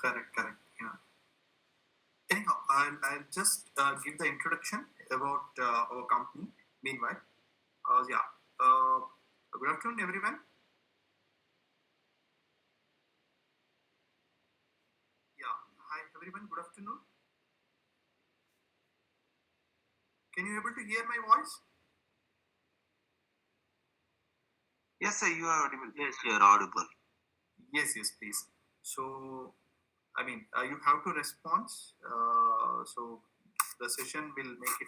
Correct, correct. Yeah. Anyhow, I'll just give the introduction about our company. Meanwhile, yeah. Uh, Good afternoon, everyone. Yeah. Hi, everyone. Good afternoon. Can you able to hear my voice? Yes, sir, you are audible. Yes, you are audible. Yes, yes, please. So, I mean, you have to respond. So, the session will make it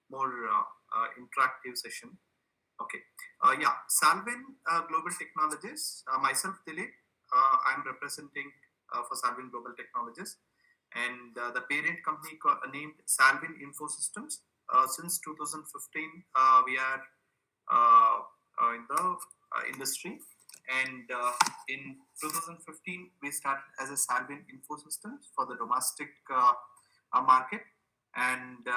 more interactive session. Okay. Yeah. Salvin Global Technologies. Myself, Dilip. I'm representing for Salvin Global Technologies, and the parent company named Salvin Infosystems. Since 2015, we are in the industry, and in 2015, we started as a Salvin Infosystems for the domestic market, and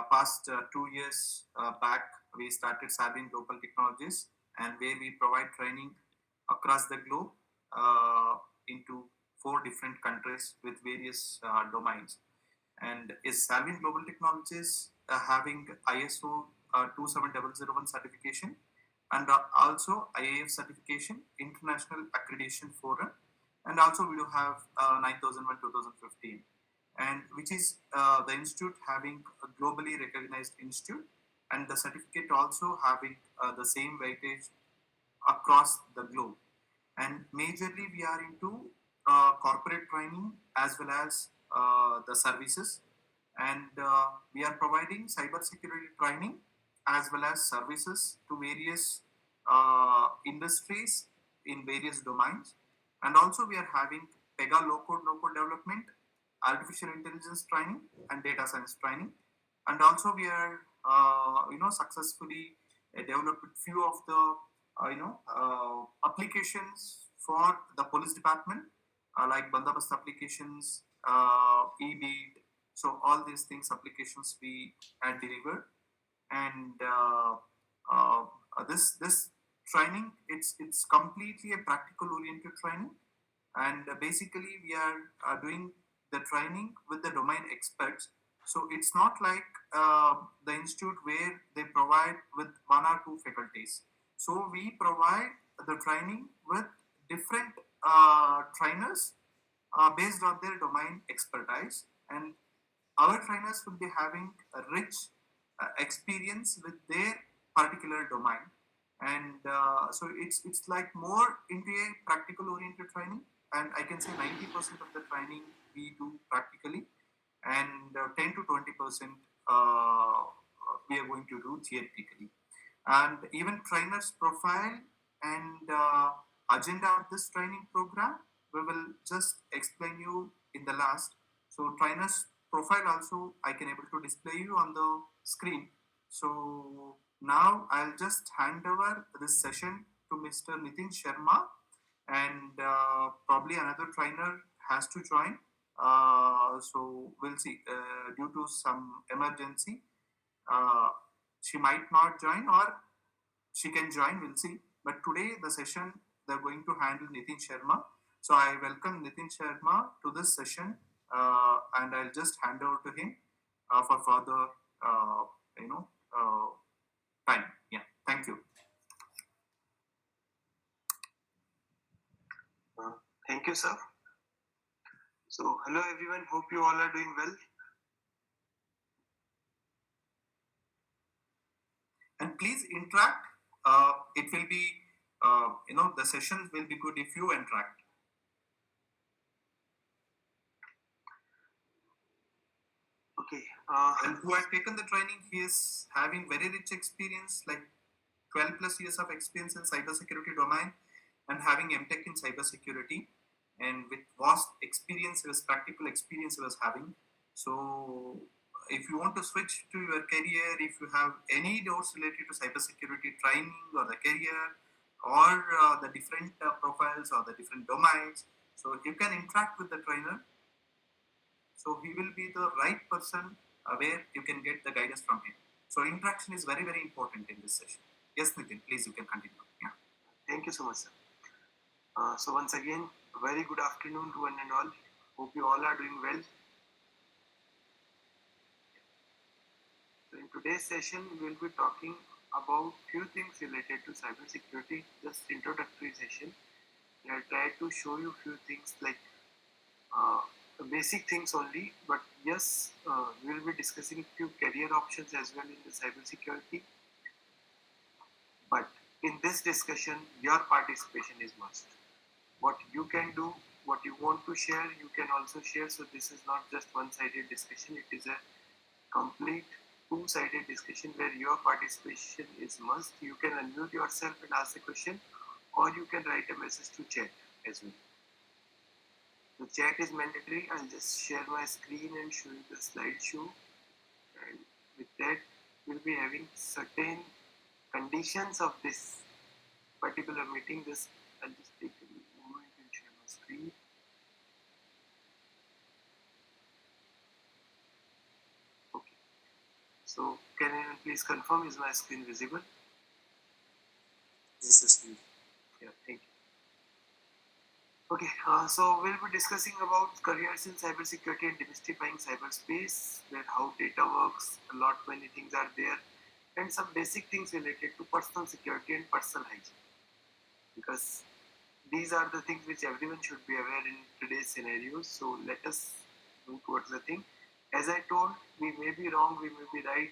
past 2 years back, we started Salvin Global Technologies, and where we provide training across the globe into 4 different countries with various domains. And is Salvin Global Technologies having ISO 27001 certification, and also IAF certification, International Accreditation Forum, and also we do have 9001 2015, and which is the institute having a globally recognized institute, and the certificate also having the same weightage across the globe. And majorly we are into corporate training as well as the services, and we are providing cybersecurity training as well as services to various industries in various domains. And also we are having pega low code no code development, artificial intelligence training, and data science training. And also we are successfully developed few of the applications for the police department, like bandobast applications, e-beat. So all these things applications we had delivered, and uh, this training, it's completely a practical oriented training, and basically we are doing the training with the domain experts. So it's not like the institute where they provide with 1 or 2 faculties. So we provide the training with different trainers based on their domain expertise, and our trainers will be having a rich experience with their particular domain. And so it's like more into a practical oriented training, and I can say 90% of the training we do practically, and 10 to 20% we are going to do theoretically. And even trainers profile and agenda of this training program, we will just explain you in the last. So trainers profile also I can able to display you on the screen. So now I'll just hand over this session to Mr. Nitin Sharma, and probably another trainer has to join. So we'll see. Due to some emergency, uh, she might not join, or she can join. We'll see. But today the session they're going to handle Nitin Sharma. So I welcome Nitin Sharma to this session, and I'll just hand over to him for further, uh, you know, time. Yeah. Thank you. Thank you, sir. So, hello everyone. Hope you all are doing well. And please interact. It will be, the sessions will be good if you interact. Okay. And who has taken the training, he is having very rich experience, like 12 plus years of experience in cybersecurity domain, and having MTech in cybersecurity, and with vast experience, his practical experience he was having. So if you want to switch to your career, if you have any doubts related to cybersecurity training or the career, or the different profiles or the different domains, so you can interact with the trainer. So he will be the right person where you can get the guidance from him. So interaction is very, very important in this session. Yes, Nitin, please you can continue. Yeah. Thank you so much, sir. So once again, A very good afternoon to one and all. Hope you all are doing well. So in today's session, we will be talking about few things related to cybersecurity, just introductory session. I'll try to show you few things like uh, the basic things only, but yes, we will be discussing few career options as well in the cybersecurity. But in this discussion, your participation is must. What you can do, what you want to share, you can also share. So this is not just one-sided discussion. It is a complete two-sided discussion where your participation is must. You can unmute yourself and ask a question, or you can write a message to chat as well. The chat is mandatory. I'll just share my screen and show you the slideshow. And with that, we'll be having certain conditions of this particular meeting. I'll just take a moment and share my screen. Okay. So can anyone please confirm, is my screen visible? Yes, please. Yeah, thank you. Okay, so we'll be discussing about careers in cybersecurity and demystifying cyberspace, where how data works, a lot many things are there, and some basic things related to personal security and personal hygiene. Because these are the things which everyone should be aware in today's scenarios. So let us move towards the thing. As I told, we may be wrong, we may be right,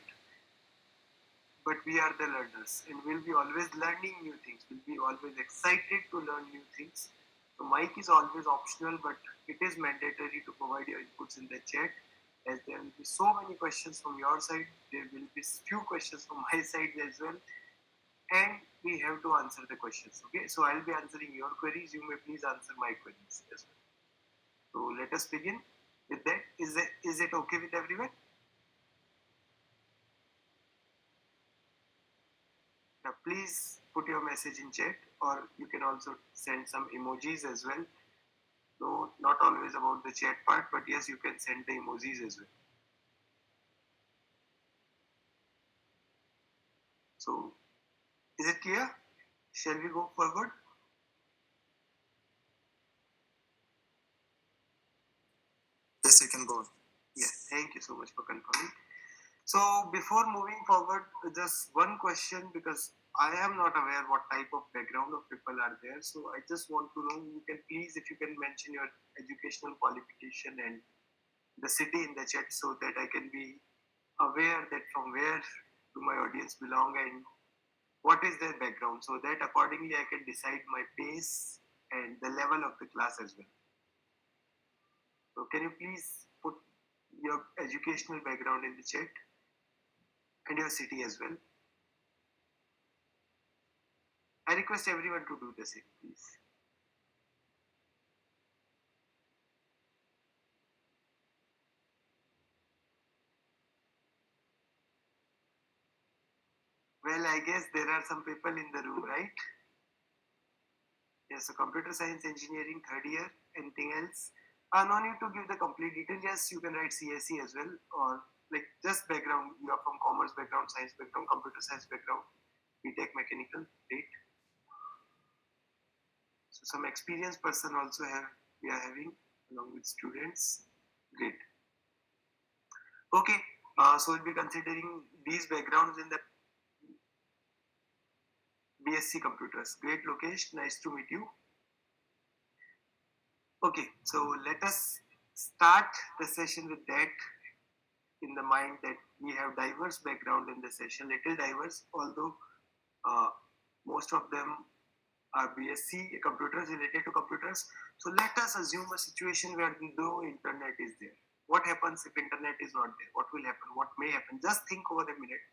but we are the learners and we'll be always learning new things. We'll be always excited to learn new things. So mic is always optional, but it is mandatory to provide your inputs in the chat, as there will be so many questions from your side. There will be few questions from my side as well, and we have to answer the questions. Okay, so I'll be answering your queries. You may please answer my queries as well. So let us begin with that. Is it okay with everyone? Now, please put your message in chat, or you can also send some emojis as well. No, not always about the chat part, but yes, you can send the emojis as well. So, is it clear? Shall we go forward? Yes, you can go. Yes, thank you so much for confirming. So, before moving forward, just one question, because I am not aware what type of background of people are there. So, I just want to know, you can please, if you can mention your educational qualification and the city in the chat, so that I can be aware that from where do my audience belong and what is their background, so that accordingly I can decide my pace and the level of the class as well. So can you please put your educational background in the chat and your city as well? I request everyone to do the same, please. Well, I guess there are some people in the room, right? Yes, so computer science engineering, third year. Anything else? No need to give the complete detail. Yes, you can write CSE as well, or like just background. You are from commerce background, science background, computer science background, BTech mechanical, great. So some experienced person also we are having along with students, great. Okay, so we'll be considering these backgrounds in the BSc computers. Great, Lokesh, nice to meet you. Okay, so let us start the session with that in the mind, that we have diverse background in the session, little diverse, although uh, most of them are BSc computers, related to computers. So let us assume a situation where no internet is there. What happens if internet is not there? What will happen? What may happen? Just think over a minute,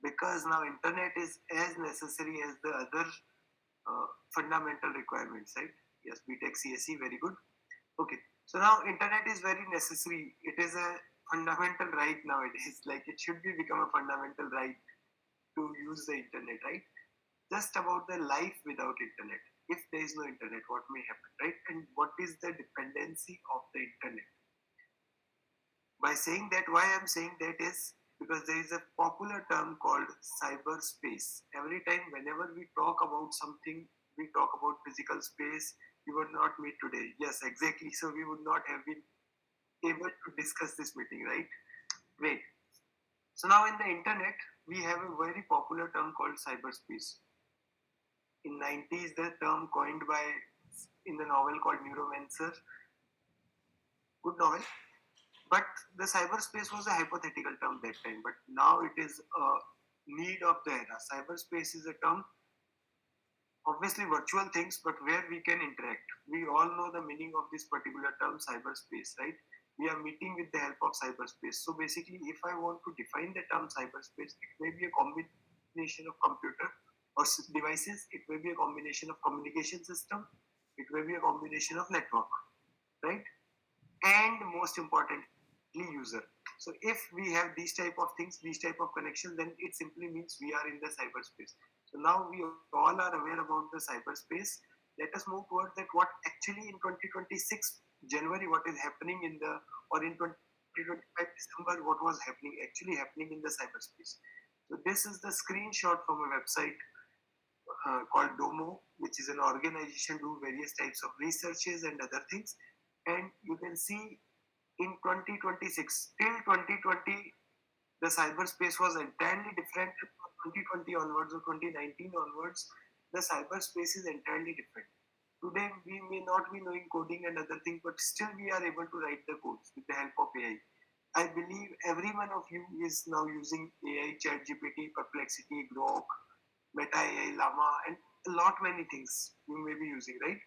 because now internet is as necessary as the other fundamental requirements, right? Yes, BTech CSE, very good. Okay, so now internet is very necessary. It is a fundamental right nowadays. Like it should be become a fundamental right to use the internet, right? Just about the life without internet. If there is no internet, what may happen, right? And what is the dependency of the internet? By saying that, why I'm saying that is because there is a popular term called cyberspace. Every time, whenever we talk about something, we talk about physical space, we would not meet today. Yes, exactly. So we would not have been able to discuss this meeting, right? Great. So now in the internet, we have a very popular term called cyberspace. In 90s, the term coined by in the novel called Neuromancer, good novel. But the cyberspace was a hypothetical term that time. But now it is a need of the era. Cyberspace is a term, obviously virtual things, but where we can interact. We all know the meaning of this particular term, cyberspace, right? We are meeting with the help of cyberspace. So basically, if I want to define the term cyberspace, it may be a combination of computer or devices, it may be a combination of communication system, it may be a combination of network, right? And most importantly, user. So if we have these type of things, these type of connections, then it simply means we are in the cyberspace. So now we all are aware about the cyberspace. Let us move towards that what actually in 2026 January, what is happening in the, or in 2025 December, what was happening in the cyberspace. So this is the screenshot from a website called Domo, which is an organization do various types of researches and other things. And you can see in 2026 till 2020, the cyberspace was entirely different. From 2020 onwards or 2019 onwards, the cyberspace is entirely different. Today, we may not be knowing coding and other things, but still we are able to write the codes with the help of AI. I believe every one of you is now using AI, ChatGPT, Perplexity, Grok, Meta AI, Llama, and a lot many things you may be using, right?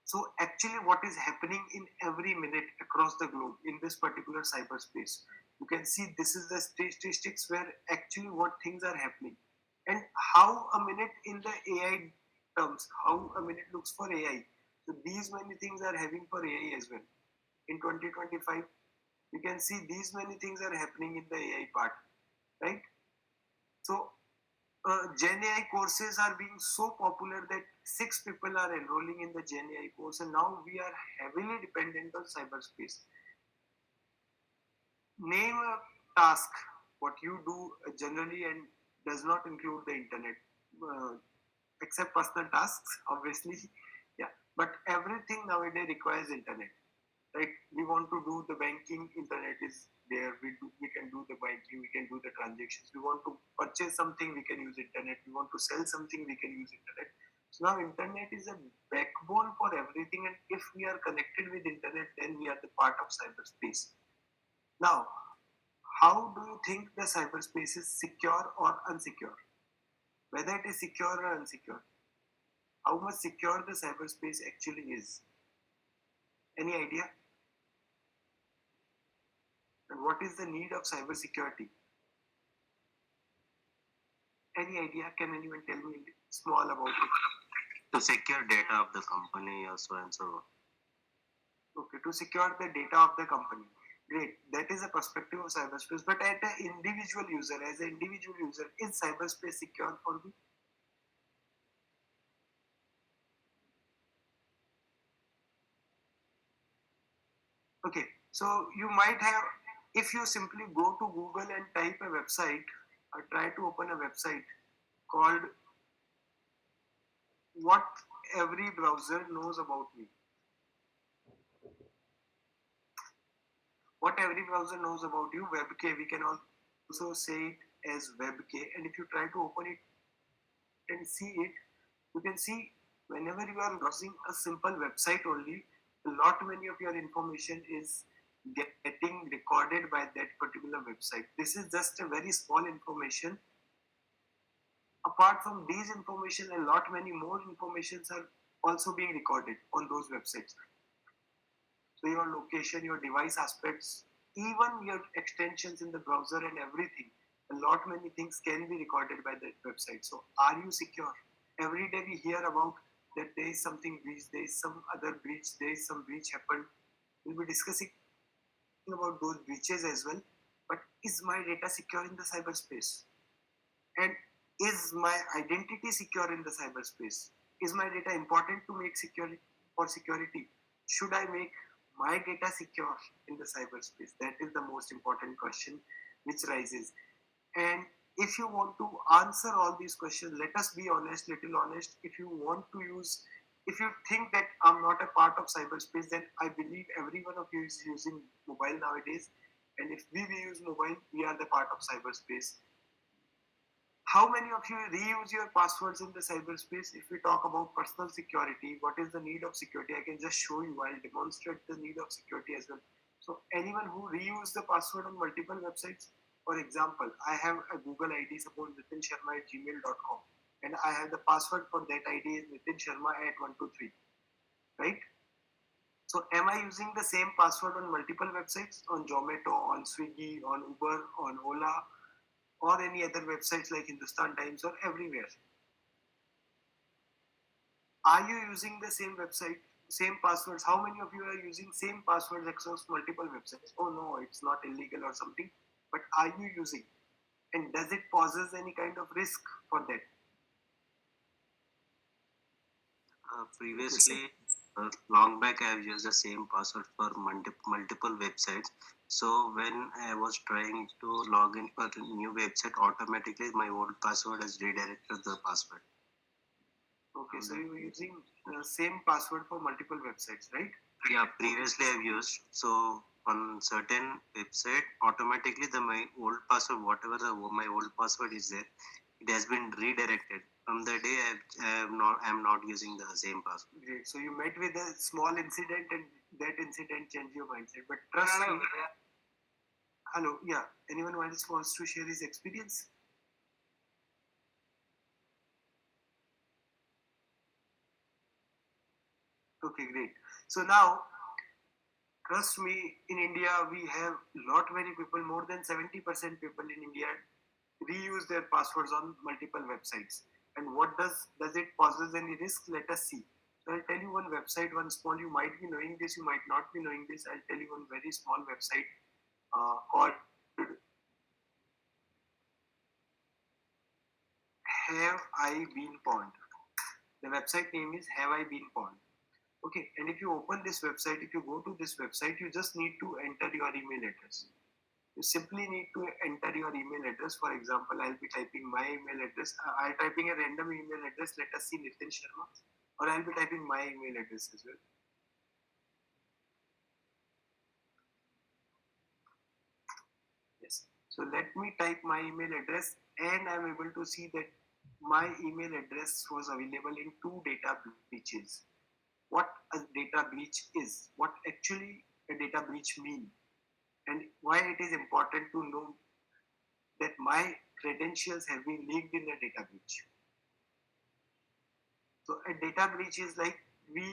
So actually what is happening in every minute across the globe in this particular cyberspace, you can see this is the statistics where actually what things are happening and how a minute in the AI terms, how a minute looks for AI. So these many things are having for AI as well. In 2025, you can see these many things are happening in the AI part, right? So Gen AI courses are being so popular that 6 people are enrolling in the Gen AI course, and now we are heavily dependent on cyberspace. Name a task what you do generally and does not include the internet, uh, except personal tasks, obviously. Yeah, but everything nowadays requires internet. Right, we want to do the banking, internet is there. We can do the banking, we can do the transactions. We want to purchase something, we can use internet. We want to sell something, we can use internet. So now internet is a backbone for everything, and if we are connected with internet, then we are the part of cyberspace. Now, how do you think the cyberspace is secure or unsecure? Whether it is secure or unsecure, how much secure the cyberspace actually is? Any idea? And what is the need of cybersecurity? Any idea? Can anyone tell me small about it? To secure data of the company or so and so. Okay, to secure the data of the company. Great. That is a perspective of cyberspace. But at an individual user, as an individual user, is cyberspace secure for me? Okay, so you might have, if you simply go to Google and type a website, or try to open a website called What Every Browser Knows About Me. What every browser knows about you, WebK, we can also say it as WebK. And if you try to open it and see it, you can see whenever you are browsing a simple website only, a lot many of your information is getting recorded by that particular website. This is just a very small information. Apart from these information, a lot many more informations are also being recorded on those websites. So your location, your device aspects, even your extensions in the browser and everything, a lot many things can be recorded by that website. So are you secure? Every day we hear about that there is something breach, there is some other breach, there is some breach happened. We'll be discussing about those breaches as well. But is my data secure in the cyberspace? And is my identity secure in the cyberspace? Is my data important to make security for security? Should I make my data secure in the cyberspace? That is the most important question which rises. And if you want to answer all these questions, let us be honest, little honest. If you want to use if you think that I'm not a part of cyberspace, then I believe every one of you is using mobile nowadays. And if we use mobile, we are the part of cyberspace. How many of you reuse your passwords in the cyberspace? If we talk about personal security, what is the need of security? I can just show you. I'll demonstrate the need of security as well. So anyone who reuse the password on multiple websites, for example, I have a Google ID, suppose nitinsharma@gmail.com, and I have the password for that ID is nitinsharma@123, right? So am I using the same password on multiple websites, on Zomato, on Swiggy, on Uber, on Ola, or any other websites like Hindustan Times or everywhere? Are you using the same website, same passwords? How many of you are using same passwords across multiple websites? Oh no, it's not illegal or something, but are you using? And does it poses any kind of risk for that? Previously, long back, I have used the same password for multiple websites. So when I was trying to log in for a new website, automatically my old password has redirected the password. Okay, so you're using the same password for multiple websites, right? Yeah, previously I've used, so on certain website, automatically my old password, whatever my old password is there, it has been redirected. From the day I'm not using the same password. Great. So you met with a small incident and that incident changed your mindset. But trust me, hello, yeah. Anyone wants to share his experience? Okay, great. So now, trust me, in India we have lot many people, more than 70% people in India reuse their passwords on multiple websites. And what does it poses any risk? Let us see. So I'll tell you one website, one small. You might be knowing this, you might not be knowing this. I'll tell you one very small website called Have I Been Pwned? The website name is Have I Been Pwned? Okay, and if you open this website, if you go to this website, you just need to enter your email address. You simply need to enter your email address. For example, I'll be typing my email address. I'll typing a random email address. Let us see Nitin Sharma, or I'll be typing my email address as well. Yes. So let me type my email address, and I'm able to see that my email address was available in two data breaches. What a data breach is, what actually a data breach means, and why it is important to know that my credentials have been leaked in a data breach. So a data breach is like we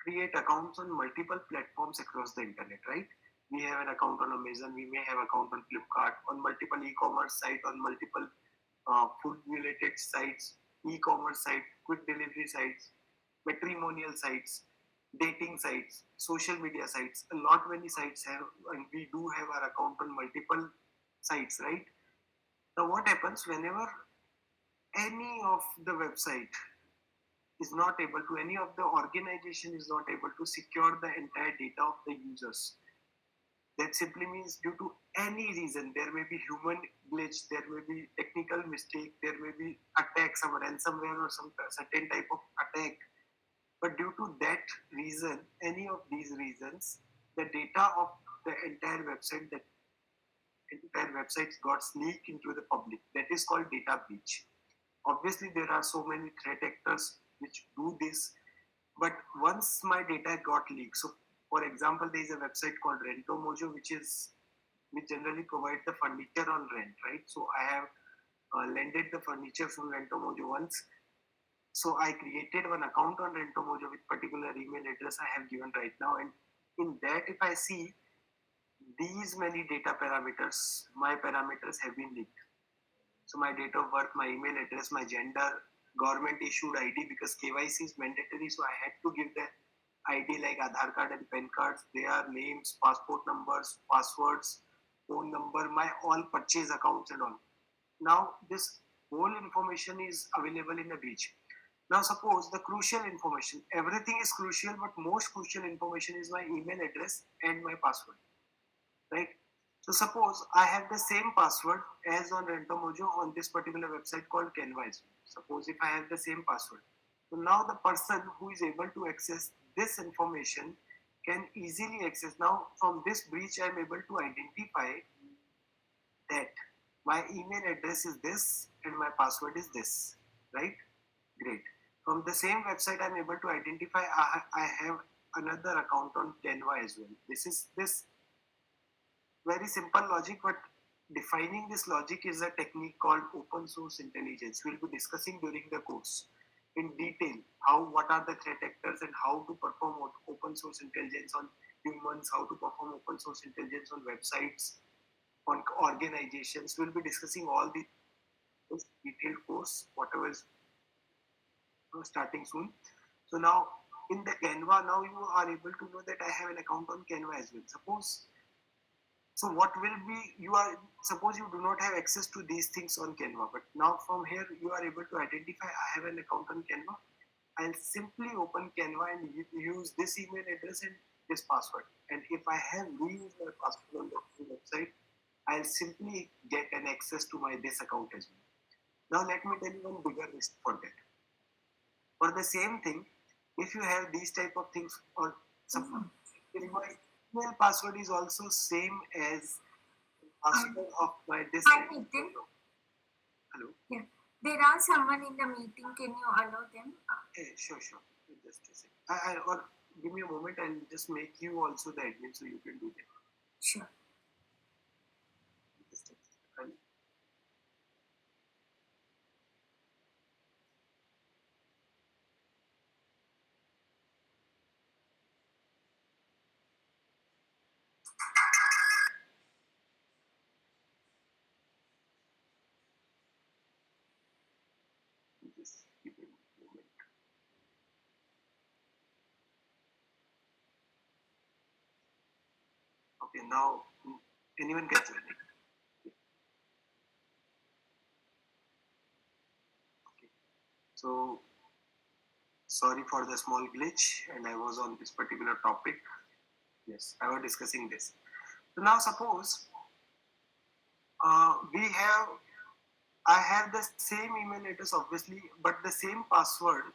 create accounts on multiple platforms across the internet, right? We have an account on Amazon, we may have account on Flipkart, on multiple e-commerce sites, on multiple food-related sites, e-commerce sites, quick delivery sites, matrimonial sites, dating sites, social media sites. A lot many sites have, and we do have our account on multiple sites, right? Now, what happens whenever any of the website is not able to, any of the organization is not able to secure the entire data of the users? That simply means due to any reason, there may be human glitch, there may be technical mistake, there may be attack, some ransomware or some certain type of attack. But due to that reason, any of these reasons, the data of the entire website, that entire website got leaked into the public. That is called data breach. Obviously, there are so many threat actors which do this, but once my data got leaked, so for example, there is a website called Rentomojo, which generally provides the furniture on rent, right? So I have lended the furniture from Rentomojo once. So I created one account on Rentomojo with particular email address I have given right now, and in that, if I see these many data parameters, my parameters have been leaked. So my date of birth, my email address, my gender, government issued ID, because KYC is mandatory. So I had to give the ID like Aadhaar card and PAN cards, their names, passport numbers, passwords, phone number, my all purchase accounts and all. Now this whole information is available in a breach. Now suppose the crucial information, everything is crucial, but most crucial information is my email address and my password, right? So suppose I have the same password as on Rentomojo on this particular website called Canva. Suppose if I have the same password, So now the person who is able to access this information can easily access. Now from this breach, I am able to identify that my email address is this and my password is this, right? Great. From the same website, I'm able to identify I have another account on Canva as well. This is this very simple logic, but defining this logic is a technique called open source intelligence. We'll be discussing during the course in detail how what are the threat actors and how to perform open source intelligence on humans, how to perform open source intelligence on websites, on organizations. We'll be discussing all the detailed course, whatever is starting soon. So now in the Canva, now you are able to know that I have an account on Canva as well. So what will be, you are, suppose you do not have access to these things on Canva, but now from here you are able to identify I have an account on Canva. I'll simply open Canva and use this email address and this password. And if I have reused my password on the website, I'll simply get an access to my this account as well. Now let me tell you one bigger risk for that. For the same thing, if you have these type of things, or suppose if my email password is also same as password of my this. Hi, Nitin. Hello. Yeah. There are someone in the meeting. Can you allow them? Sure. Just a second. Or give me a moment. I'll just make you also the admin so you can do that. Sure. Just a second. Just give me a moment. Okay, now anyone can join it. Okay. So sorry for the small glitch, and I was on this particular topic. Yes, I was discussing this. So now suppose we have, I have the same email address obviously, but the same password,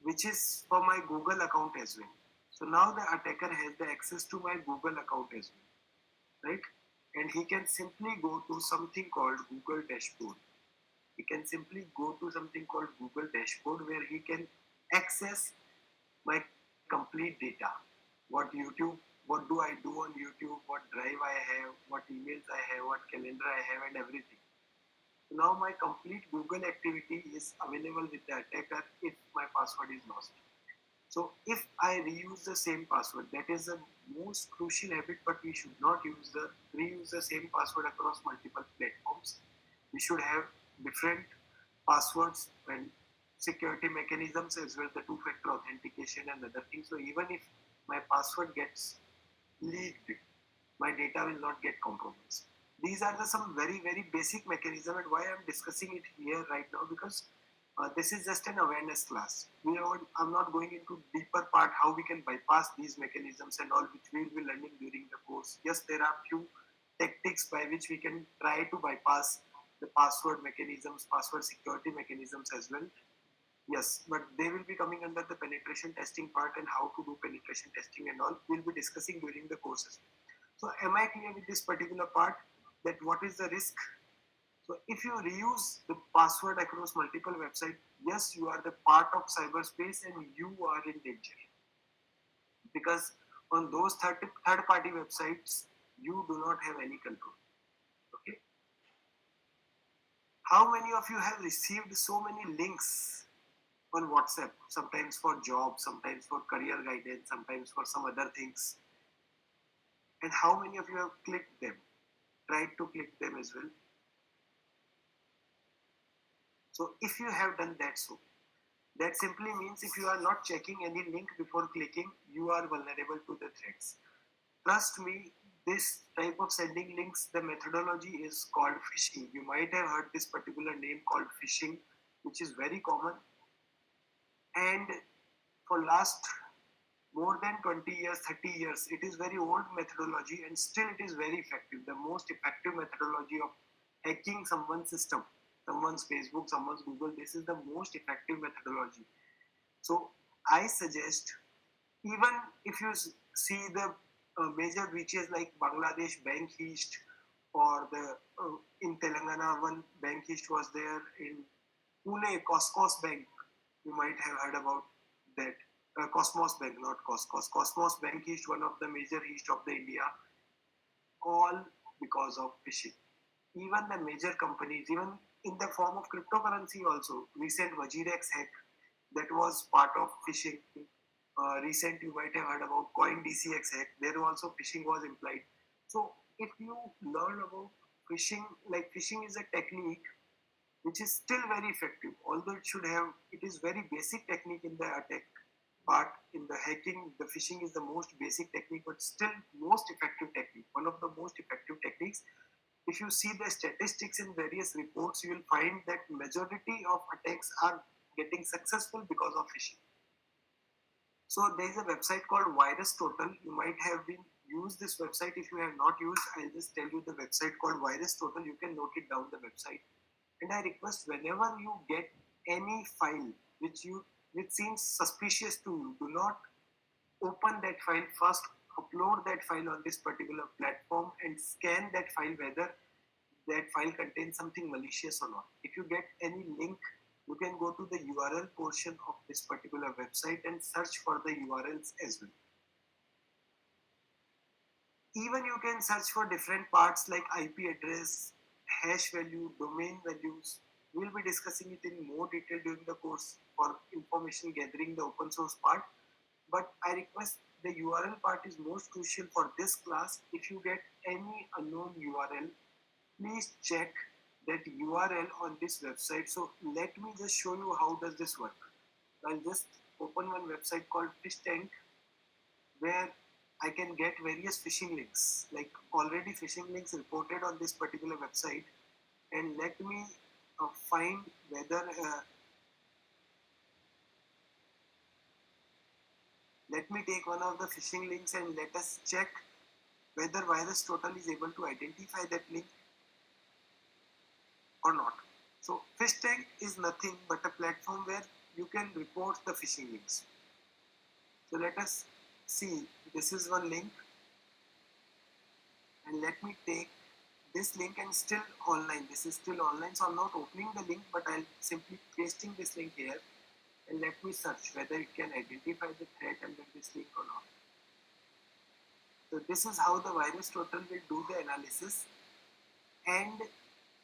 which is for my Google account as well. So now the attacker has the access to my Google account as well, right? And he can simply go to something called Google Dashboard. He can simply go to something called Google Dashboard where he can access my complete data. What YouTube, what do I do on YouTube, what drive I have, what emails I have, what calendar I have, and everything. So now my complete Google activity is available with the attacker if my password is lost. So if I reuse the same password, that is the most crucial habit, but we should not reuse the same password across multiple platforms. We should have different passwords and security mechanisms as well, the two-factor authentication and other things. So even if my password gets leaked, my data will not get compromised. These are some very basic mechanism, and why I'm discussing it here right now, because this is just an awareness class. I'm not going into deeper part how we can bypass these mechanisms and all, which we will be learning during the course. Yes, there are few tactics by which we can try to bypass the password mechanisms, password security mechanisms as well. Yes, but they will be coming under the penetration testing part, and how to do penetration testing and all. We'll be discussing during the courses. So am I clear with this particular part, that what is the risk? So if you reuse the password across multiple websites, yes, you are the part of cyberspace and you are in danger. Because on those third party websites, you do not have any control. Okay. How many of you have received so many links on WhatsApp? Sometimes for job, sometimes for career guidance, sometimes for some other things. And how many of you have clicked them? Tried to click them as well? So if you have done that, so that simply means if you are not checking any link before clicking, you are vulnerable to the threats. Trust me, this type of sending links, the methodology is called phishing. You might have heard this particular name called phishing, which is very common. And for last more than 20 years, 30 years, it is very old methodology and still it is very effective. The most effective methodology of hacking someone's system. someone's Facebook, someone's Google. This is the most effective methodology. So I suggest, even if you see the major breaches like Bangladesh Bank East, or the in Telangana one Bank East was there, in Pune Cosmos Bank, you might have heard about that. Cosmos Bank, not Cosmos. Cosmos Bank East, one of the major east of the India, all because of phishing. Even the major companies, even in the form of cryptocurrency also, recent Wajirex hack, that was part of phishing. Recent, you might have heard about Coin DCX hack. There also phishing was implied. So if you learn about phishing, like phishing is a technique which is still very effective, although it is very basic technique in the attack part. In the hacking, the phishing is the most basic technique, but still most effective technique, one of the most effective techniques. If you see the statistics in various reports, you will find that majority of attacks are getting successful because of phishing. So there is a website called Virus Total. You might have been used this website. If you have not used, I'll just tell you the website called Virus Total. You can note it down, the website. And I request, whenever you get any file which seems suspicious to you, do not open that file first. Upload that file on this particular platform and scan that file whether that file contains something malicious or not. If you get any link, you can go to the URL portion of this particular website and search for the URLs as well. Even you can search for different parts like IP address, hash value, domain values. We'll be discussing it in more detail during the course for information gathering, the open source part. But I request, the URL part is most crucial for this class. If you get any unknown URL, please check that URL on this website. So let me just show you how does this work. I'll just open one website called Fish Tank, where I can get various phishing links, like already phishing links reported on this particular website. And let me find whether let me take one of the phishing links and let us check whether Virus Total is able to identify that link or not. So Fish Tank is nothing but a platform where you can report the phishing links. So let us see, this is one link, and let me take this link, and still online, this is still online, so I'm not opening the link, but I'll simply pasting this link here, and let me search whether it can identify the threat under this link or not. So this is how the Virus Total will do the analysis, and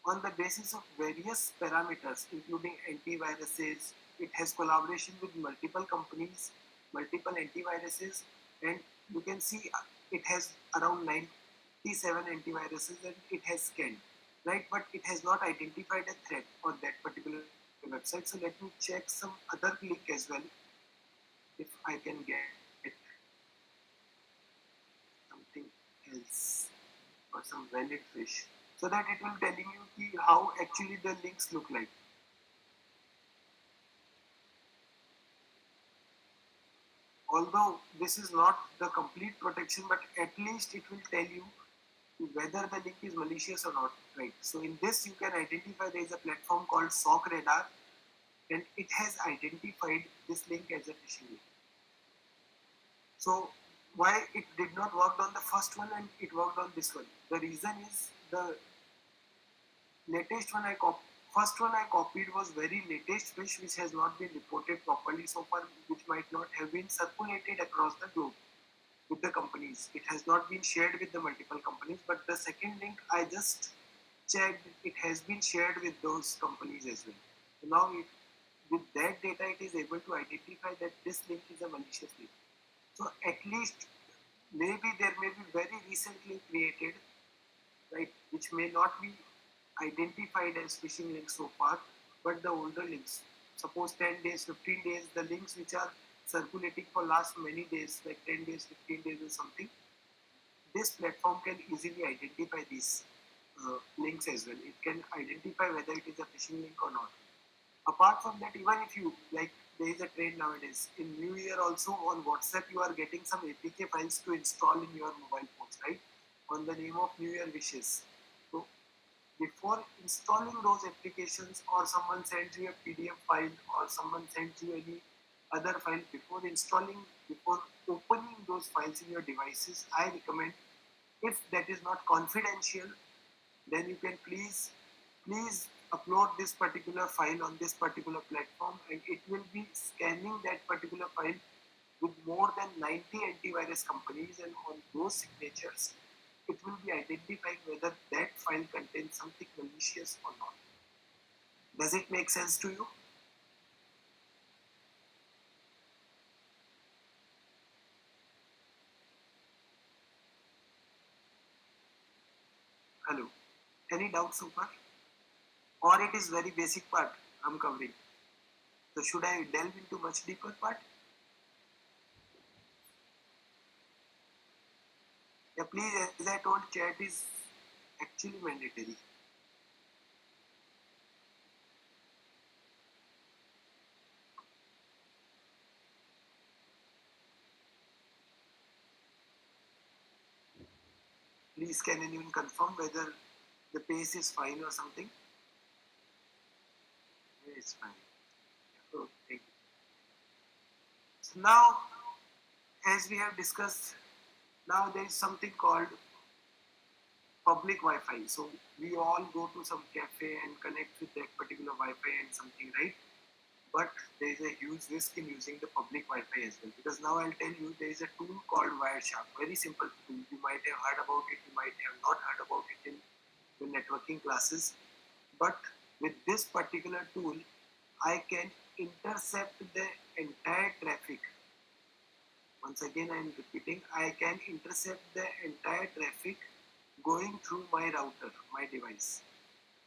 on the basis of various parameters including antiviruses, it has collaboration with multiple companies, multiple antiviruses, and you can see it has around 97 antiviruses and it has scanned, right? But it has not identified a threat on that particular website. So let me check some other link as well, if I can get something else or some valid fish, so that it will telling you how actually the links look like. Although this is not the complete protection, but at least it will tell you whether the link is malicious or not, right? So in this you can identify, there is a platform called SOC Radar, and it has identified this link as a phishing link. So why it did not work on the first one and it worked on this one? The reason is the latest one first one I copied was very latest fish which has not been reported properly so far, which might not have been circulated across the globe with the companies. It has not been shared with the multiple companies, but the second link I just checked, it has been shared with those companies as well. So now with that data, it is able to identify that this link is a malicious link. So at least maybe there may be very recently created, right, which may not be identified as phishing links so far, but the older links, suppose 10 days, 15 days, the links which are circulating for last many days, like 10 days, 15 days or something, this platform can easily identify these links as well. It can identify whether it is a phishing link or not. Apart from that, even if you, like, there is a trend nowadays, in New Year also on WhatsApp, you are getting some APK files to install in your mobile phones, right? On the name of New Year wishes. So before installing those applications, or someone sends you a PDF file, or someone sends you any other file, before opening those files in your devices, I recommend, if that is not confidential, then you can please upload this particular file on this particular platform, and it will be scanning that particular file with more than 90 antivirus companies, and on those signatures it will be identifying whether that file contains something malicious or not. Does it make sense to you? Hello, any doubts so far, or it is very basic part I'm covering? So should I delve into much deeper part? Yeah, please, as I told, chat is actually mandatory. Please, can anyone confirm whether the pace is fine or something? Yeah, it's fine. Oh, thank you. So now, as we have discussed, now there is something called public Wi-Fi. So we all go to some cafe and connect with that particular Wi-Fi and something, right? But there is a huge risk in using the public Wi-Fi as well, because now I'll tell you, there is a tool called Wireshark. Very simple tool. You might have heard about it. You might have not heard about it in the networking classes. But with this particular tool, I can intercept the entire traffic. Once again, I am repeating, I can intercept the entire traffic going through my router, my device.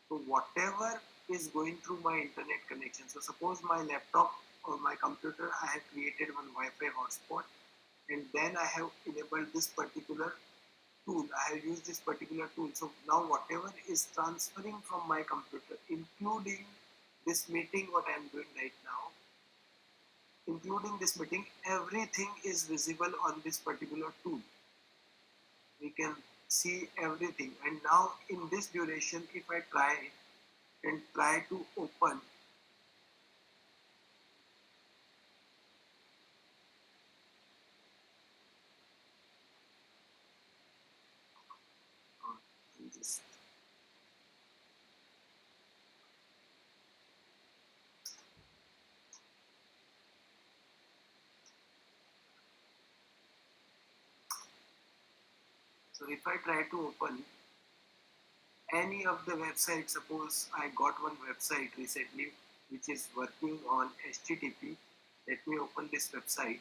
So whatever is going through my internet connection. So suppose my laptop or my computer, I have created one Wi-Fi hotspot, and then I have enabled this particular tool. I have used this particular tool. So now whatever is transferring from my computer, including this meeting, what I am doing right now, including this meeting, everything is visible on this particular tool. We can see everything. And now in this duration, if I try to open this. So if I try to open any of the websites, suppose I got one website recently which is working on HTTP. Let me open this website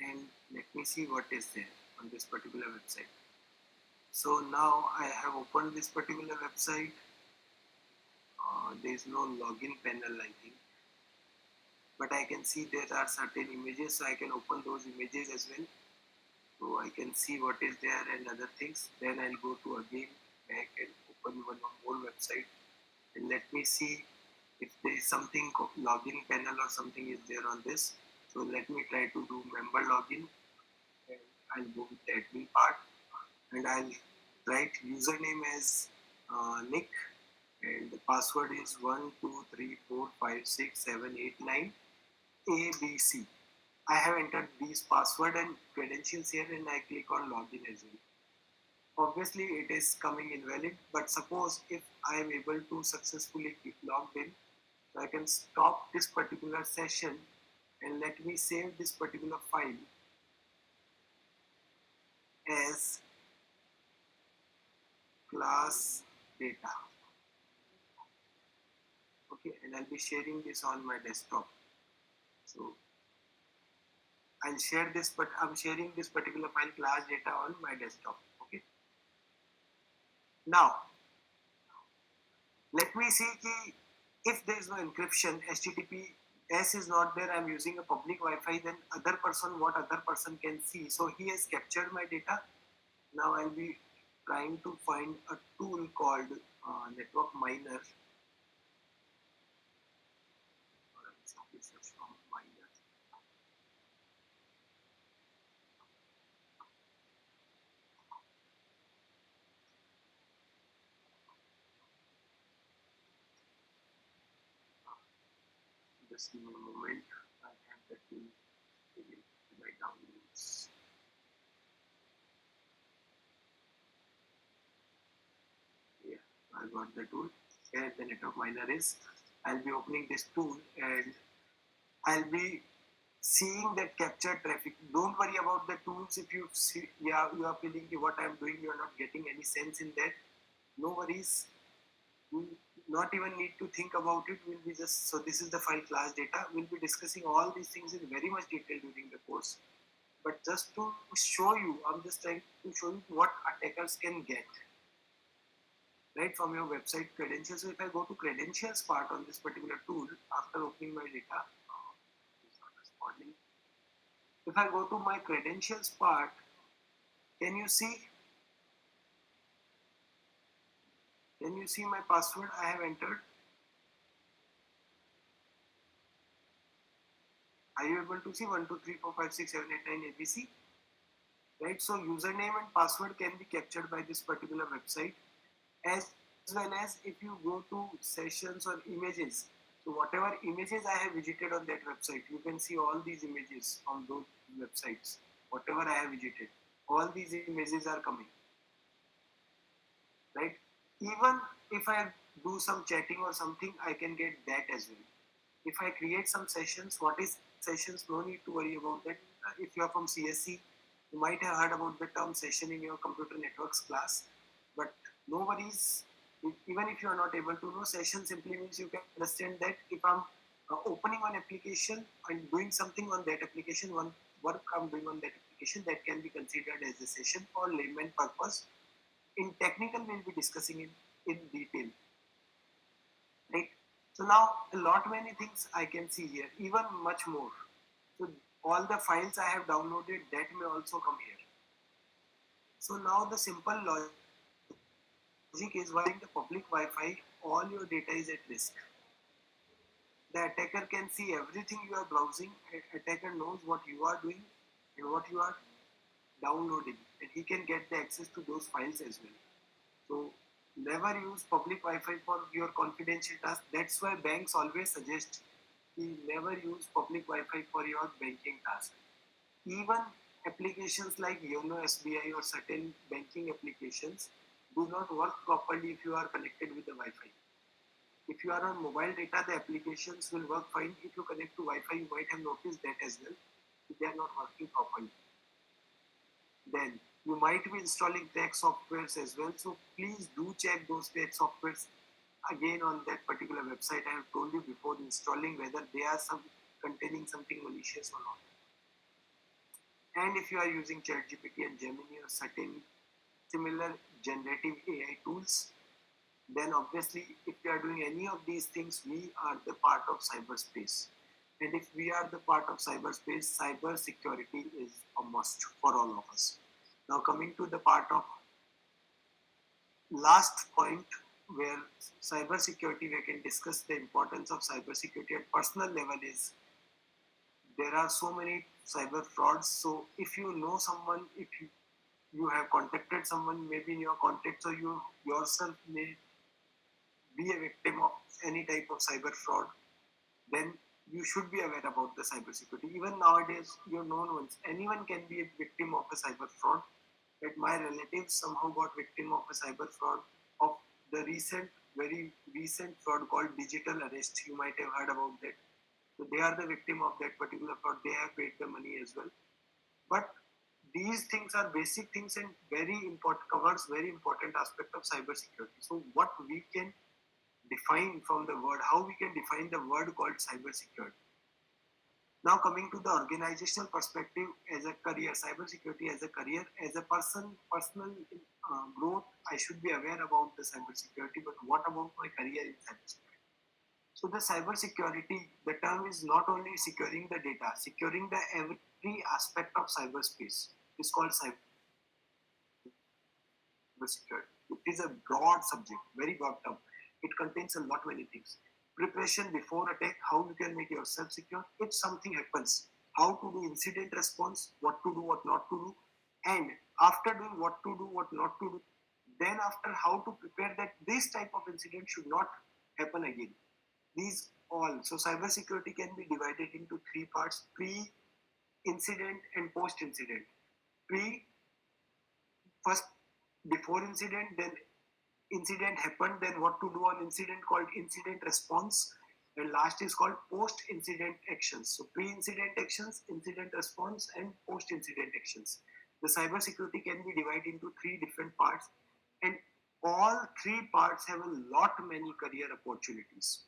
and let me see what is there on this particular website. So now I have opened this particular website. There is no login panel, I think, but I can see there are certain images, so I can open those images as well. So I can see what is there and other things. Then I'll go to again back and open one more website, and let me see if there is something login panel or something is there on this. So let me try to do member login, and I'll go with the admin part, and I'll write username as Nick, and the password is 123456789 ABC. I have entered these password and credentials here, and I click on login as well. Obviously it is coming invalid, but suppose if I am able to successfully get logged in, so I can stop this particular session and let me save this particular file as class data. Okay, and I'll be sharing this on my desktop. So I'll share this, but I'm sharing this particular file class data on my desktop. Okay, now let me see if there is no encryption, HTTPS is not there, I'm using a public Wi-Fi, then what other person can see. So he has captured my data. Now I'll be trying to find a tool called network miner. Just give me a moment. I have the tool in my downloads. Yeah, I got the tool. Here the network miner is. I'll be opening this tool and I'll be seeing that captured traffic. Don't worry about the tools. If you see, yeah, you are feeling what I'm doing, you are not getting any sense in that. No worries. We not even need to think about it. We'll be just, so this is the file class data. We'll be discussing all these things in very much detail during the course. But just to show you, I'm just trying to show you what attackers can get right from your website credentials. So if I go to credentials part on this particular tool after opening my data, it's not responding. If I go to my credentials part, can you see? Can you see my password I have entered? Are you able to see 1, 2, 3, 4, 5, 6, 7, 8, 9 ABC? Right, so username and password can be captured by this particular website, as well as if you go to sessions or images. So whatever images I have visited on that website, you can see all these images on those websites. Whatever I have visited, all these images are coming. Right? Even if I do some chatting or something, I can get that as well. If I create some sessions, what is sessions? No need to worry about that. If you are from CSC, you might have heard about the term session in your computer networks class, but no worries. Even if you are not able to know, session simply means you can understand that if I'm opening one application and doing something on that application, one work I'm doing on that application, that can be considered as a session for layman purpose. In technical, we'll be discussing in detail. Right? So now a lot many things I can see here, even much more. So all the files I have downloaded, that may also come here. So now the simple logic is, while in the public Wi-Fi, all your data is at risk. The attacker can see everything you are browsing. Attacker knows what you are doing and what you are downloading, and he can get the access to those files as well. So never use public Wi-Fi for your confidential task. That's why banks always suggest you never use public Wi-Fi for your banking task. Even applications like Yono SBI or certain banking applications do not work properly if you are connected with the Wi-Fi. If you are on mobile data, the applications will work fine. If you connect to Wi-Fi, you might have noticed that as well. They are not working properly. Then you might be installing tech softwares as well. So please do check those tech softwares again on that particular website. I have told you before, installing whether they are containing something malicious or not. And if you are using ChatGPT and Gemini or certain similar generative AI tools, then obviously if we are doing any of these things, we are the part of cyberspace. And if we are the part of cyberspace, cyber security is a must for all of us. Now coming to the part of last point, where cyber security, we can discuss the importance of cyber security at personal level, is there are so many cyber frauds. So if you know someone, if you have contacted someone, maybe in your contacts, or you yourself may be a victim of any type of cyber fraud, then you should be aware about the cyber security. Even nowadays, your known ones, anyone can be a victim of a cyber fraud. That my relatives somehow got victim of a cyber fraud of the very recent fraud called digital arrest. You might have heard about that. So they are the victim of that particular fraud. They have paid the money as well. But these things are basic things and very important, covers very important aspect of cyber security. So what we can define from the word, how we can define the word called cyber security. Now coming to the organizational perspective, as a career, cybersecurity as a career, as a personal growth, I should be aware about the cybersecurity. But what about my career in cybersecurity? So the cybersecurity, the term is not only securing the data, securing the every aspect of cyberspace is called cybersecurity. It is a broad subject, very broad term. It contains a lot many things. Preparation before attack, how you can make yourself secure. If something happens, how to do incident response, what to do, what not to do, and after doing what to do, what not to do, then after how to prepare that this type of incident should not happen again. These all. So cybersecurity can be divided into three parts: pre-incident and post-incident. Pre, first before incident, then incident happened, then what to do on incident called incident response, and last is called post-incident actions. So pre-incident actions, incident response, and post-incident actions. The cybersecurity can be divided into three different parts, and all three parts have a lot many career opportunities.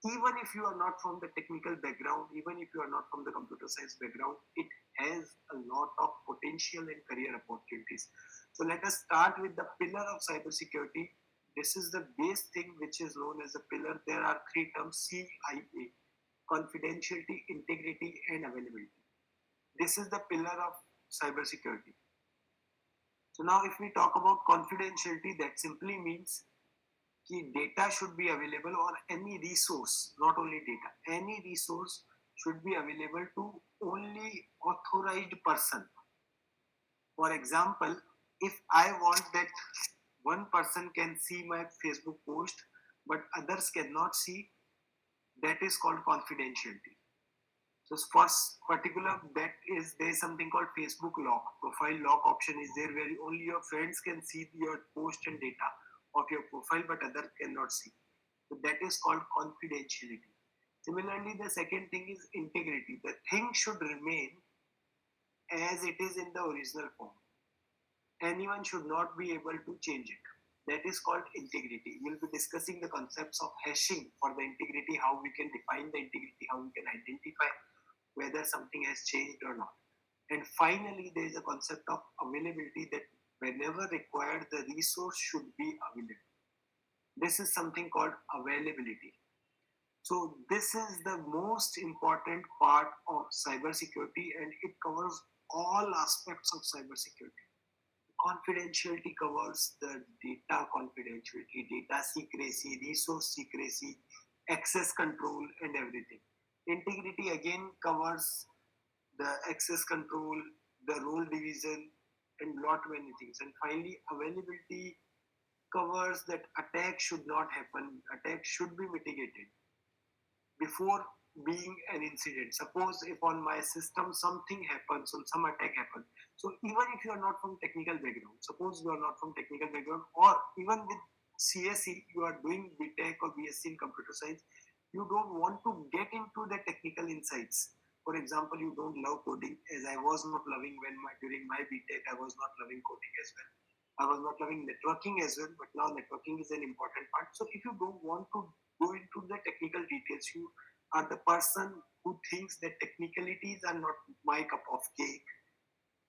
Even if you are not from the technical background, even if you are not from the computer science background, it has a lot of potential and career opportunities. So let us start with the pillar of cybersecurity. This is the base thing which is known as a pillar. There are three terms: CIA: confidentiality, integrity, and availability. This is the pillar of cybersecurity. So now if we talk about confidentiality, that simply means कि data should be available, or any resource, not only data, any resource should be available to only authorized person. For example, if I want that one person can see my Facebook post but others cannot see, that is called confidentiality. So first particular, that is, there is something called Facebook lock. Profile lock option is there where only your friends can see your post and data of your profile but other cannot see. So that is called confidentiality. Similarly, the second thing is integrity. The thing should remain as it is in the original form. Anyone should not be able to change it. That is called integrity. We'll be discussing the concepts of hashing for the integrity, how we can define the integrity, how we can identify whether something has changed or not. And finally, there is a concept of availability, that whenever required, the resource should be available. This is something called availability. So this is the most important part of cybersecurity, and it covers all aspects of cybersecurity. Confidentiality covers the data confidentiality, data secrecy, resource secrecy, access control, and everything. Integrity again covers the access control, the role division, and lot many things. And finally, availability covers that attack should not happen, attack should be mitigated before being an incident. Suppose if on my system something happens, or some attack happens. So even if you are not from technical background, suppose you are not from technical background, or even with CSE, you are doing BTech or BSc in computer science, you don't want to get into the technical insights. For example, you don't love coding, as I was not loving during my BTech, I was not loving coding as well. I was not loving networking as well, but now networking is an important part. So if you don't want to go into the technical details, you are the person who thinks that technicalities are not my cup of cake,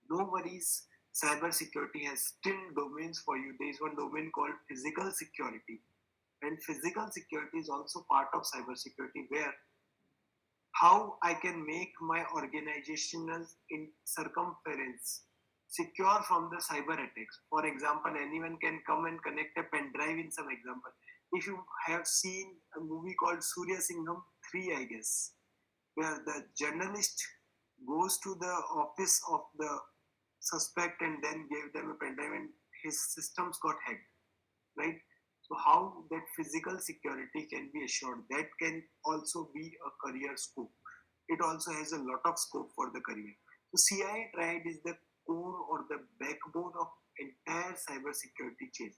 no worries. Cybersecurity has still domains for you. There is one domain called physical security, and physical security is also part of cybersecurity, where how I can make my organizational in circumference secure from the cyber attacks. For example, anyone can come and connect a pen drive in some example. If you have seen a movie called Surya Singham 3, I guess, where the journalist goes to the office of the suspect and then gave them a pen drive and his systems got hacked, right? So how that physical security can be assured, that can also be a career scope. It also has a lot of scope for the career. So CIA triad is the core or the backbone of entire cybersecurity chain.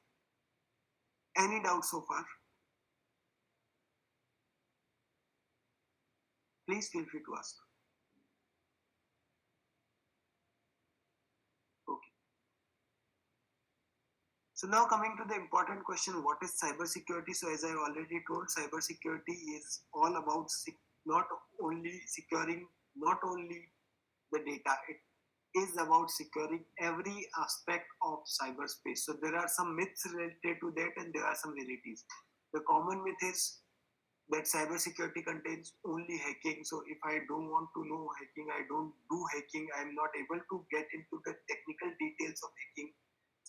Any doubt so far? Please feel free to ask. Okay. So now coming to the important question, what is cybersecurity? So as I already told, cybersecurity is all about not only securing not only the data, it is about securing every aspect of cyberspace. So there are some myths related to that and there are some realities. The common myth is that cybersecurity contains only hacking. So if I don't want to know hacking, I don't do hacking, I'm not able to get into the technical details of hacking,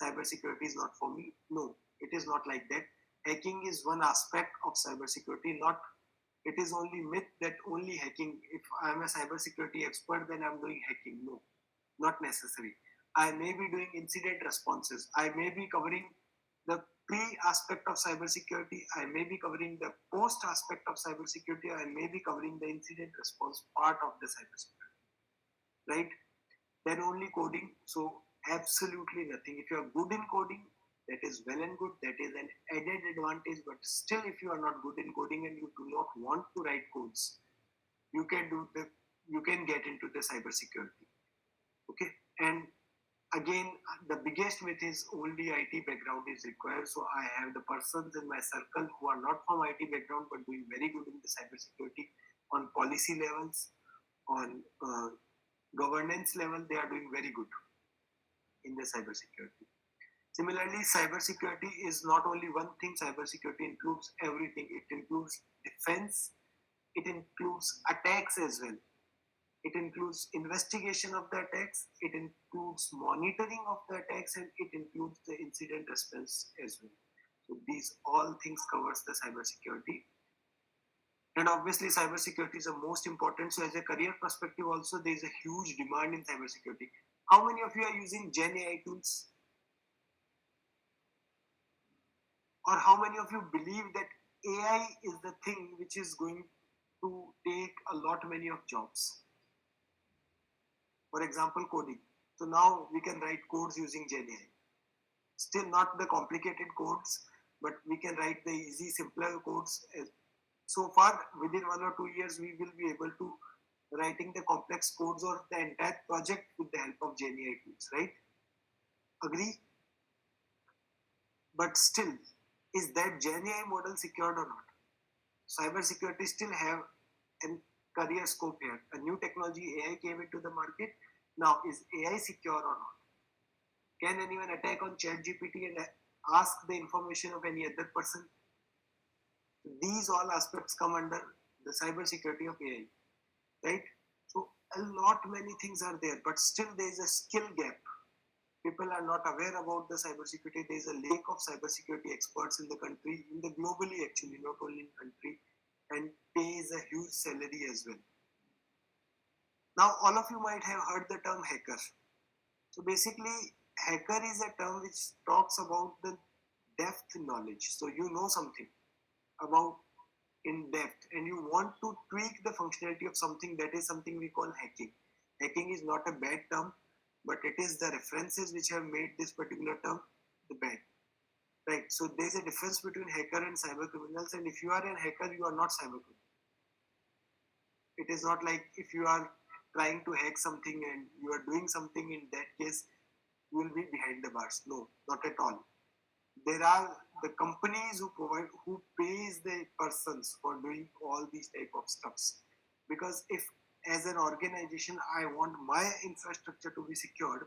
cybersecurity is not for me. No, it is not like that. Hacking is one aspect of cybersecurity, not it is only myth that only hacking. If I'm a cybersecurity expert, then I'm doing hacking. No, not necessary. I may be doing incident responses. I may be covering the pre aspect of cybersecurity, I may be covering the post aspect of cybersecurity, I may be covering the incident response part of the cybersecurity, right? Then only coding. So absolutely nothing. If you are good in coding, that is well and good. That is an added advantage. But still, if you are not good in coding and you do not want to write codes, you can you can get into the cybersecurity. Okay, and again, the biggest myth is only IT background is required. So I have the persons in my circle who are not from IT background but doing very good in the cybersecurity on policy levels, on governance level. They are doing very good in the cybersecurity. Similarly, cybersecurity is not only one thing. Cybersecurity includes everything. It includes defense. It includes attacks as well. It includes investigation of the attacks, it includes monitoring of the attacks, and it includes the incident response as well. So these all things covers the cybersecurity. And obviously cybersecurity is the most important. So as a career perspective also, there is a huge demand in cybersecurity. How many of you are using Gen AI tools? Or how many of you believe that AI is the thing which is going to take a lot many of jobs? For example, coding. So now we can write codes using Gen AI. Still not the complicated codes, but we can write the easy, simpler codes. So far, within 1 or 2 years, we will be able to writing the complex codes or the entire project with the help of Gen AI tools, right? Agree? But still, is that Gen AI model secured or not? Cybersecurity still have a career scope here. A new technology AI came into the market. Now, is AI secure or not? Can anyone attack on ChatGPT and ask the information of any other person? These all aspects come under the cybersecurity of AI, right? So a lot many things are there, but still there is a skill gap. People are not aware about the cybersecurity. There is a lack of cybersecurity experts in the country, in the globally actually, not only in country, and pays a huge salary as well. Now, all of you might have heard the term hacker. So basically, hacker is a term which talks about the depth knowledge. So you know something about in depth and you want to tweak the functionality of something. That is something we call hacking. Hacking is not a bad term, but it is the references which have made this particular term the bad. Right. So there's a difference between hacker and cyber criminals, and if you are a hacker, you are not cyber criminal. It is not like if you are trying to hack something and you are doing something, in that case you will be behind the bars. No, not at all. There are the companies who provide, who pays the persons for doing all these type of stuffs. Because if as an organization I want my infrastructure to be secured,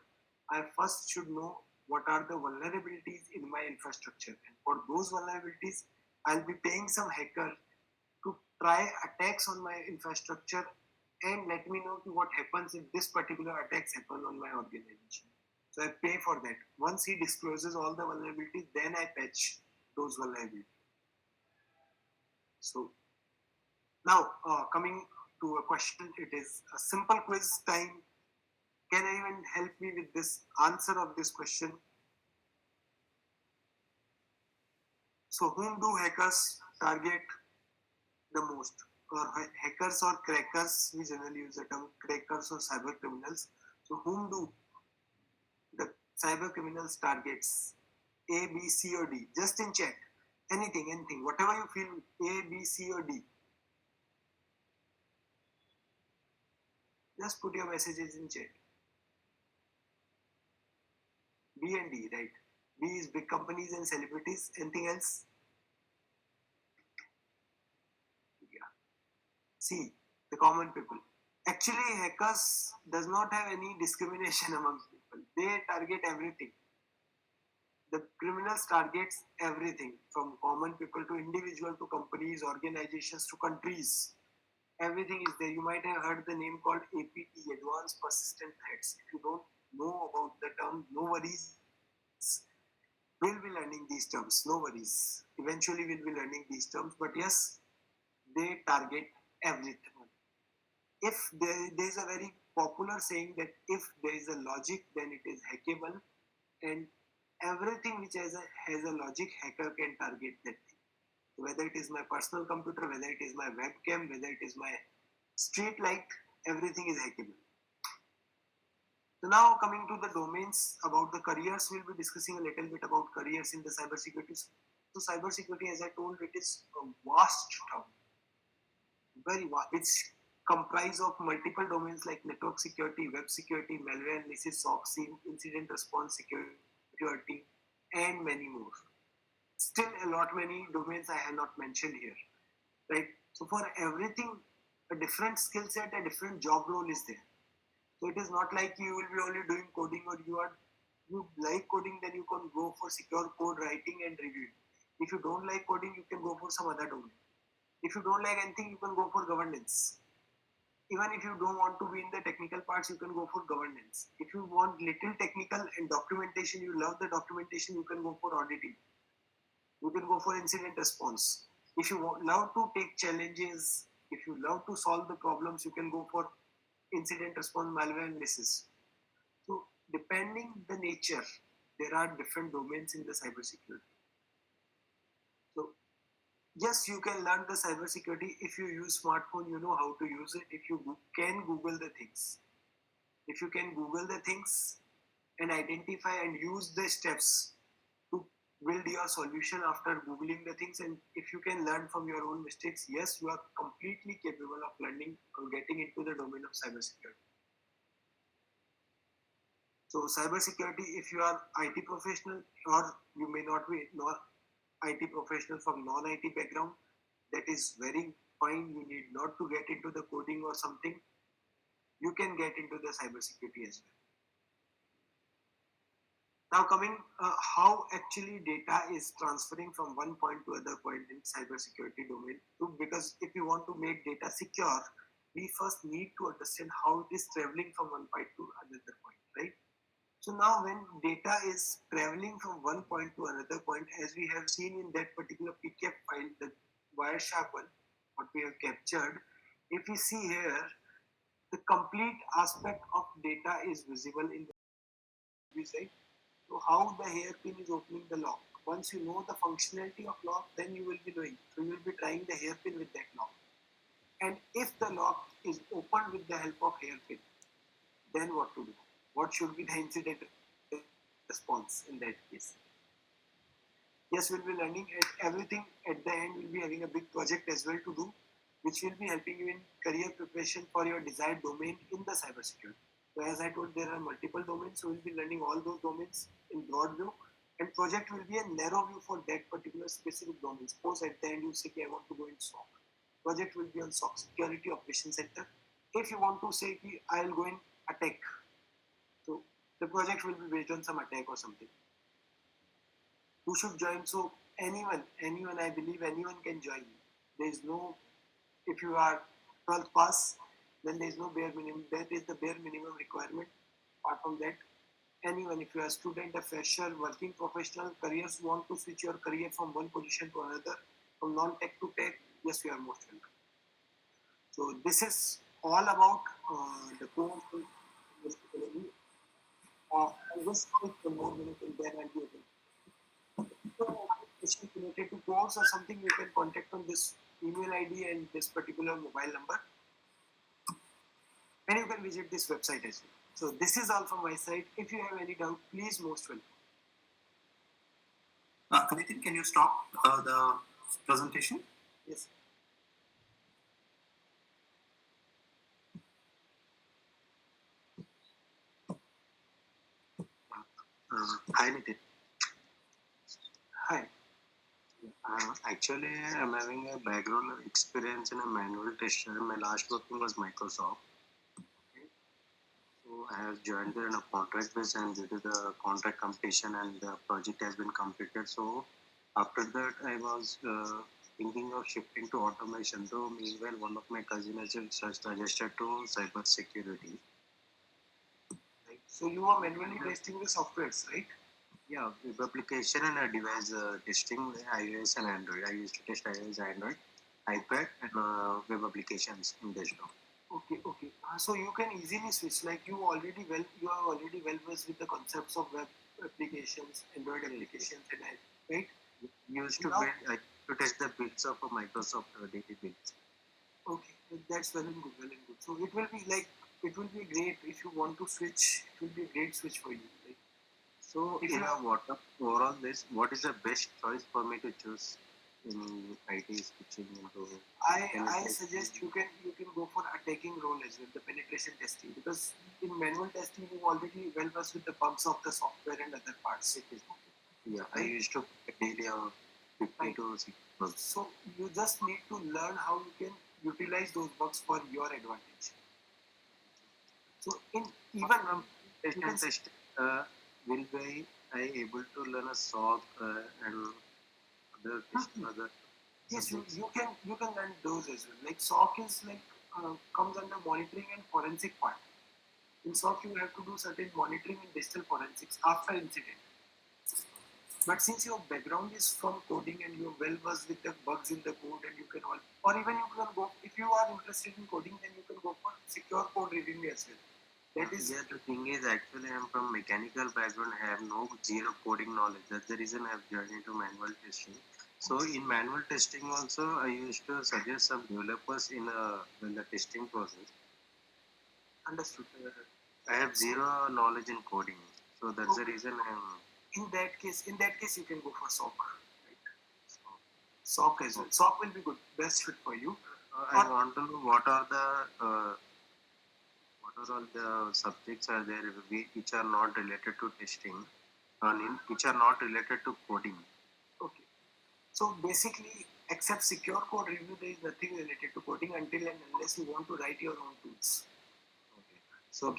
I first should know what are the vulnerabilities in my infrastructure, and for those vulnerabilities I'll be paying some hacker to try attacks on my infrastructure and let me know what happens if this particular attacks happen on my organization. So I pay for that. Once he discloses all the vulnerabilities, then I patch those vulnerabilities. So now coming to a question, it is a simple quiz time. Can anyone help me with this answer of this question? So whom do hackers target the most? Or hackers or crackers? We generally use the term crackers or cyber criminals. So whom do the cyber criminals targets? A, B, C, or D? Just in chat. Anything, whatever you feel. A, B, C, or D. Just put your messages in chat. B and D, right? B is big companies and celebrities. Anything else? Yeah. C, the common people. Actually, hackers does not have any discrimination amongst people. They target everything. The criminals targets everything from common people to individual to companies, organizations to countries. Everything is there. You might have heard the name called APT, Advanced Persistent Threats. If you don't know about the term, no worries. We'll be learning these terms. No worries. Eventually, we'll be learning these terms. But yes, they target everything. If there is a very popular saying that if there is a logic, then it is hackable, and everything which has a logic, hacker can target that thing. Whether it is my personal computer, whether it is my webcam, whether it is my street light, everything is hackable. So now coming to the domains about the careers, we'll be discussing a little bit about careers in the cybersecurity. So cybersecurity, as I told, it is a vast term, very vast. It's comprised of multiple domains like network security, web security, malware analysis, SOC, incident response security, and many more. Still a lot many domains I have not mentioned here, right? So for everything, a different skill set, a different job role is there. So it is not like you will be only doing coding, or you like coding, then you can go for secure code writing and review. If you don't like coding, you can go for some other domain. If you don't like anything, you can go for governance. Even if you don't want to be in the technical parts, you can go for governance. If you want little technical and documentation, you love the documentation, you can go for auditing. You can go for incident response. If you love to take challenges, if you love to solve the problems, you can go for incident response, malware analysis. So depending the nature, there are different domains in the cybersecurity. So yes, you can learn the cybersecurity. If you use smartphone, you know how to use it. If you can Google the things, if you can Google the things and identify and use the steps to build your solution after Googling the things, and if you can learn from your own mistakes, yes, you are completely capable of learning or getting into the domain of cybersecurity. So cybersecurity, if you are IT professional, or you may not be not IT professional from non-IT background, that is very fine. You need not to get into the coding or something. You can get into the cybersecurity as well. Now coming, how actually data is transferring from one point to other point in cybersecurity domain. So because if you want to make data secure, we first need to understand how it is traveling from one point to another point, right? So now when data is traveling from one point to another point, as we have seen in that particular PCAP file, the Wireshark one, what we have captured, if we see here, the complete aspect of data is visible in the side. So how the hairpin is opening the lock. Once you know the functionality of lock, then you will be doing. So you will be trying the hairpin with that lock. And if the lock is opened with the help of hairpin, then what to do? What should be the incident response in that case? Yes, we'll be learning, and everything at the end we'll be having a big project as well to do, which will be helping you in career preparation for your desired domain in the cybersecurity. So as I told, there are multiple domains, so we'll be learning all those domains in broad view, and project will be a narrow view for that particular specific domain. Suppose at the end you say, I want to go in SOC. Project will be on SOC, Security Operations Center. If you want to say, I'll go in attack, so the project will be based on some attack or something. Who should join? So anyone, I believe anyone can join. There is no, if you are 12th pass, then there is no bare minimum. That is the bare minimum requirement. Apart from that, anyone, if you are a student, a fresher, working professional, careers, want to switch your career from one position to another, from non-tech to tech, yes, you are most welcome. So this is all about the course. I'll just take 1 more minute and then I'll be able. So, question related to course or something, you can contact on this email ID and this particular mobile number. And you can visit this website as well. So this is all from my side. If you have any doubt, please most welcome. Nitin, can you stop the presentation? Yes. Hi Nitin. Hi. Actually, I'm having a background experience in a manual tester. My last working was Microsoft. So I have joined there on a contract base, and due to the contract completion and the project has been completed. So after that, I was thinking of shifting to automation. Though meanwhile, one of my cousins has suggested to cyber security. Right. So you are manually testing the softwares, right? Yeah, web application and a device testing iOS and Android. I used to test iOS, Android, iPad, and web applications in desktop. Okay, so you can easily switch. Like you are already well versed with the concepts of web applications, Android applications, and right? We used to Now, build, to test the builds of a Microsoft daily builds. okay, that's well and good, well and good. So it will be like it will be great if you want to switch. It will be a great switch for you. Like So, if in you a overall this, what is the best choice for me to choose in IT switching into I penetration? suggest you can go for attacking role as well, the penetration testing, because in manual testing you already well versed with the bugs of the software and other parts. Yeah, I Right? used to daily 50 Right. to 60 bugs. So you just need to learn how you can utilize those bugs for your advantage. So in even From you can test, will I able to learn a SOC and other test, other yes subjects? you can learn those as well. Like SOC is like comes under monitoring and forensic part. In SOC you have to do certain monitoring and digital forensics after incident. But since your background is from coding and you're well versed with the bugs in the code and you can all, or even you can go, if you are interested in coding, then you can go for secure code reviewing as well. That is, Yeah, the thing is actually I'm from mechanical background. I have no zero coding knowledge. That's the reason I've joined into manual testing. So in manual testing also, I used to suggest some developers in the testing process. understood. I have zero knowledge in coding, so that's the Okay. reason I'm. In that case, you can go for SOC. Right? So, SOC as well. SOC will be good, best fit for you. I want to know what are all the subjects are there which are not related to testing, and which are not related to coding. Okay. So basically, except secure code review, there is nothing related to coding until and unless you want to write your own tools. Okay. So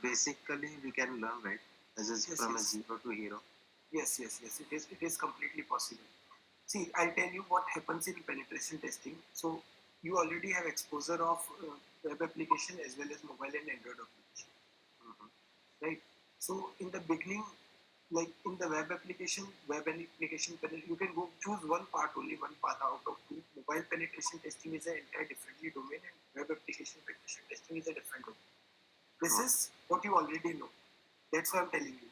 basically we can learn, right, as is Yes, from a yes. zero to hero. Yes, yes, yes. It is completely possible. See, I'll tell you what happens in penetration testing. So you already have exposure of web application as well as mobile and Android application, Mhm. right? So in the beginning, like in the web application, you can go choose one part only, one path out of two. Mobile penetration testing is an entire differently domain, and web application penetration testing is a different domain. This Okay. is what you already know. That's why I'm telling you.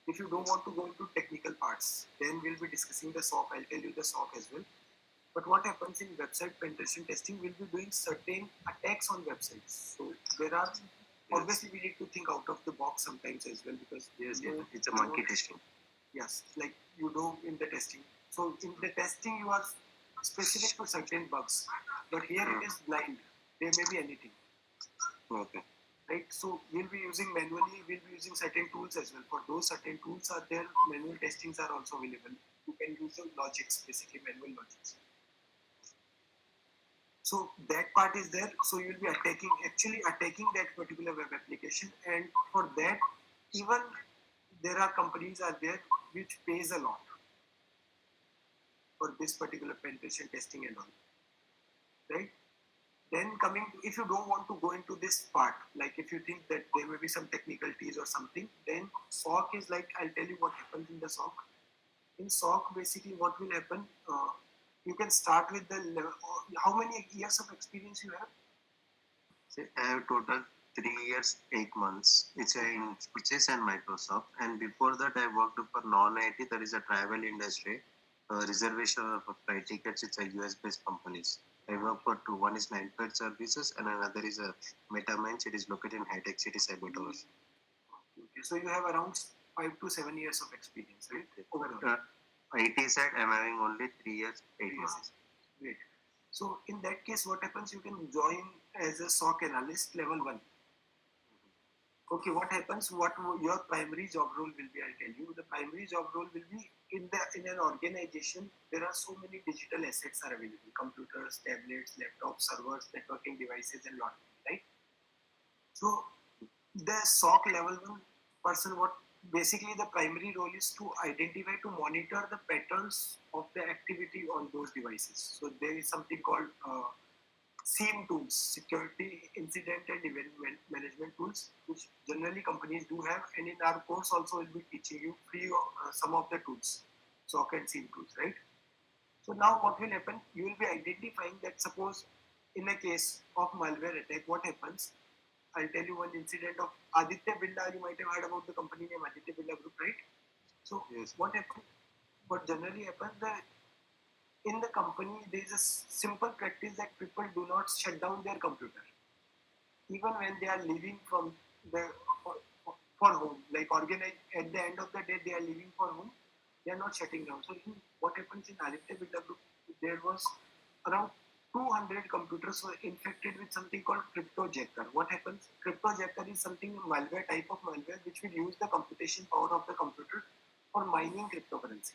If you don't want to go into technical parts, then we'll be discussing the SOC. I'll tell you the SOC as well. But what happens in website penetration testing, we'll be doing certain attacks on websites. So there are Yes. obviously we need to think out of the box sometimes as well because Yes, you yes. know, It's a monkey testing. yes, like you know in the testing. So in the testing you are specific to certain bugs, but here it is blind. There may be anything, Okay. right? So we'll be using manually. We'll be using certain tools as well. For those certain tools are there, manual testings are also available. You can use the logics, basically manual logics. So that part is there. So you'll be actually attacking that particular web application, and for that, even there are companies are there which pays a lot for this particular penetration testing and all, right? Then coming to, if you don't want to go into this part, like if you think that there may be some technicalities or something, then SOC is like, I'll tell you what happens in the SOC. In SOC, basically what will happen, you can start with the level, how many years of experience you have? So I have total 3 years, 8 months. It's in Switches and Microsoft. And before that, I worked for non-IT. That is a travel industry. Reservation of flight tickets. It's a US-based companies. I work for two. One is Nine Flight Services, and another is a MetaMinds. It is located in High Tech City, Cyber Towers. Okay, so you have around 5 to 7 years of experience, right? Overall. IT side, I'm having only 3 years, 8 months. Great. So in that case, what happens? You can join as a SOC analyst level 1. Okay, what happens? What your primary job role will be? I'll tell you. The primary job role will be in an organization. There are so many digital assets are available: computers, tablets, laptops, servers, networking devices, and lot. Right. So the SOC level 1 person, what basically the primary role is to identify, to monitor the patterns of the activity on those devices. So there is something called SIEM tools, security incident and event management tools, which generally companies do have. And in our course also we'll be teaching you free some of the tools, SOC and SIEM tools, right? So now what will happen? You will be identifying that suppose in a case of malware attack, what happens? I'll tell you one incident of Aditya Birla. You might have heard about the company name Aditya Birla Group, right? So Yes. what generally happens that in the company there is a simple practice that people do not shut down their computer even when they are leaving from the for home. Like organize at the end of the day they are leaving for home. They are not shutting down. So what happens in Aditya Birla Group? There was around 200 computers were infected with something called cryptojacker. What happens? Cryptojacker is something malware type of malware which will use the computation power of the computer for mining cryptocurrency.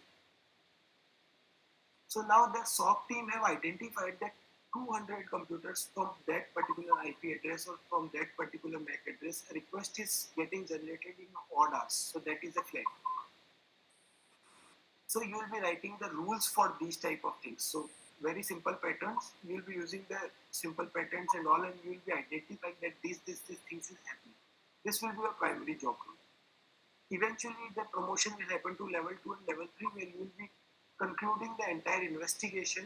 So now the SOC team have identified that 200 computers from that particular IP address or from that particular MAC address, a request is getting generated in odd hours. So that is a flag. So you will be writing the rules for these type of things. So very simple patterns. You will be using the simple patterns and all, and you will be identifying that these things is happening. This will be a primary job role. Eventually, the promotion will happen to level 2 and level 3, where you will be concluding the entire investigation,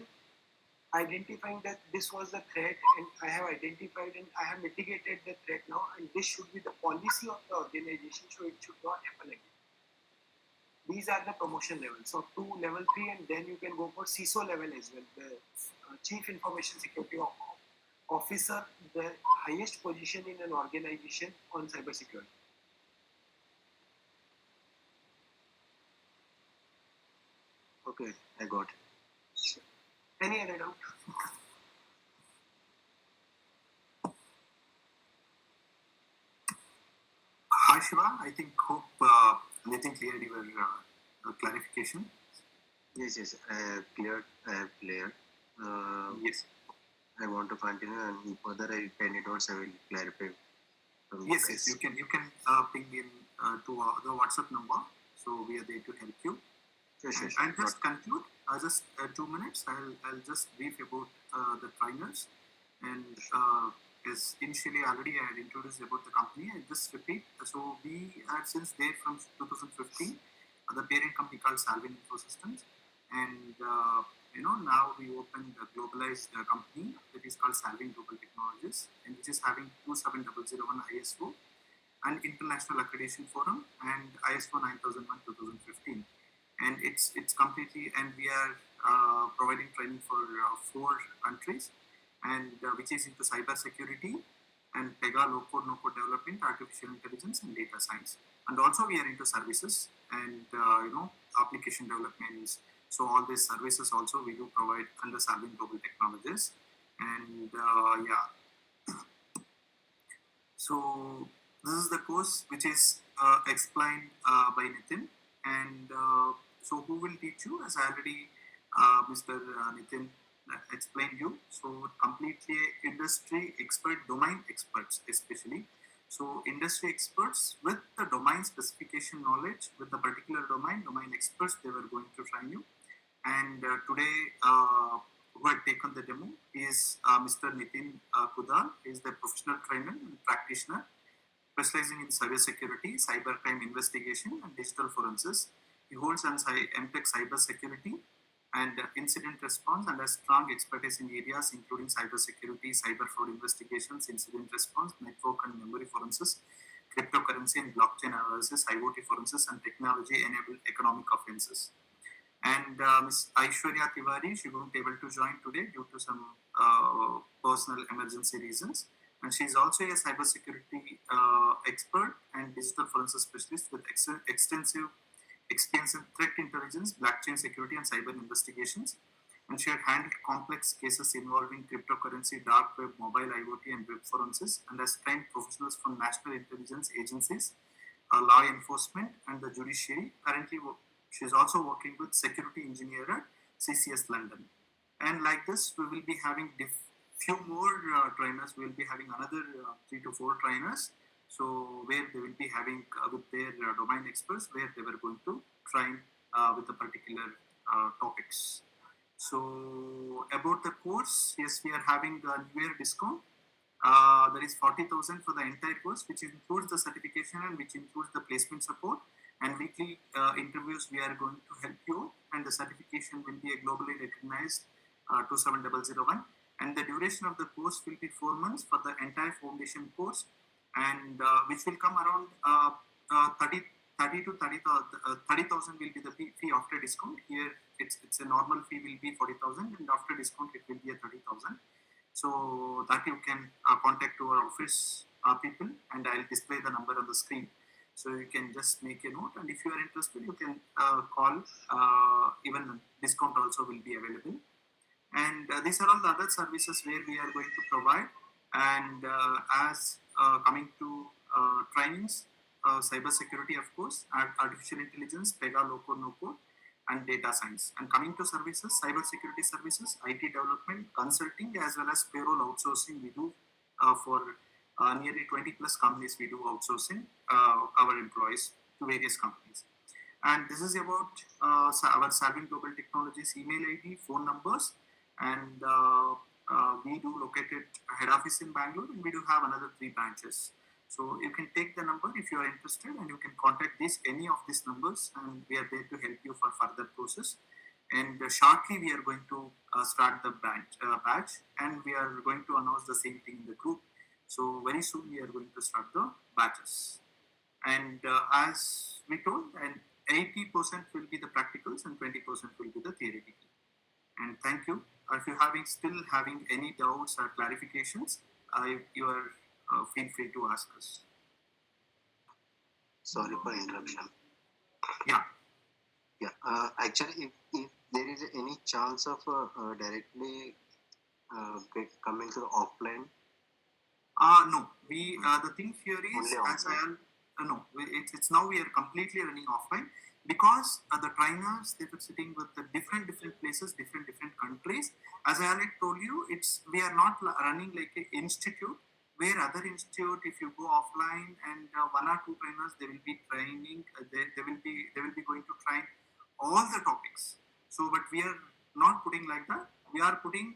identifying that this was the threat, and I have identified and I have mitigated the threat now, and this should be the policy of the organization, so it should not happen again. These are the promotion levels. So to level 3, and then you can go for CISO level as well, the Chief Information Security Officer, the highest position in an organization on cybersecurity. Okay, I got it. Any other doubt? Hi Shiva, I think hope Nitin cleared your clarification. Yes, I have cleared. Yes. I want to continue, and further, if any doubts, I will clarify. Yes. You can ping in to the WhatsApp number. So we are there to help you. Sure. I'll just conclude. Just 2 minutes. I'll just brief about the trainers, and as initially already I had introduced about the company. I'll just repeat. So we are since there from 2015. The parent company called Salvin Infosystems, and now we opened a globalized company that is called Salvin Global Technologies, and which is having 27001 ISO and International Accreditation Forum and ISO 9001 2015, and it's completely, and we are providing training for 4 countries, and which is into cyber security and Pega low code no code development, artificial intelligence, and data science, and also we are into services and application developments. So all these services also we do provide under Salvin Global Technologies, and so this is the course which is explained by Nitin, and so who will teach you? As already Mr. Nitin explained you. So completely industry expert, domain experts especially. So industry experts with the domain specification knowledge, with the particular domain experts, they were going to train you. And today, who had taken the demo is Mr. Nitin Kudal. He is the professional trainer and practitioner specializing in cybersecurity, cybercrime investigation, and digital forensics. He holds an MTech cybersecurity and incident response, and has strong expertise in areas including cybersecurity, cyber fraud investigations, incident response, network and memory forensics, cryptocurrency and blockchain analysis, IoT forensics, and technology-enabled economic offenses. And Ms. Aishwarya Tiwari, she won't be able to join today due to some personal emergency reasons. And she is also a cybersecurity expert and digital forensic specialist with extensive experience in threat intelligence, blockchain security, and cyber investigations. And she had handled complex cases involving cryptocurrency, dark web, mobile IoT, and web forensics, and has trained professionals from national intelligence agencies, law enforcement, and the judiciary. Currently, she is also working with security engineer at CCS London. And like this, we will be having few more trainers. We will be having another 3 to 4 trainers. So where they will be having with their domain experts, where they were going to train with the particular topics. So about the course, yes, we are having a New Year discount. There is 40,000 for the entire course, which includes the certification and which includes the placement support and weekly interviews. We are going to help you, and the certification will be a globally recognized 27001. And the duration of the course will be 4 months for the entire foundation course, and which will come around 30,000 will be the fee after discount. Here it's a normal fee will be 40,000, and after discount it will be a 30,000. So that you can contact to our office people, and I'll display the number on the screen. So you can just make a note, and if you are interested, you can call. Even discount also will be available. And these are all the other services where we are going to provide. And as coming to trainings, cyber security, of course, artificial intelligence, Pega, low code, no code, and data science. And coming to services, cyber security services, IT development, consulting, as well as payroll outsourcing, we do for nearly 20 plus companies. We do outsourcing our employees to various companies. And this is about our Salvin Global Technologies email ID, phone numbers, and we do located head office in Bangalore, and we do have another 3 branches. So you can take the number if you are interested, and you can contact any of these numbers, and we are there to help you for further process. And shortly we are going to start the batch, and we are going to announce the same thing in the group. So very soon we are going to start the batches. And as we told, and 80% will be the practicals and 20% will be the theoretical. And thank you. If you still having any doubts or clarifications, you are feel free to ask us. Sorry for interruption. Yeah. Actually, if there is any chance of directly coming to the offline. No. We the thing here is, as I no, it's now we are completely running offline, because the trainers, they were sitting with the different places, different countries. As I already told you, we are not running like an institute, where other institute, if you go offline and 1 or 2 trainers, they will be training, they will be going to train all the topics. So but we are not putting like that. We are putting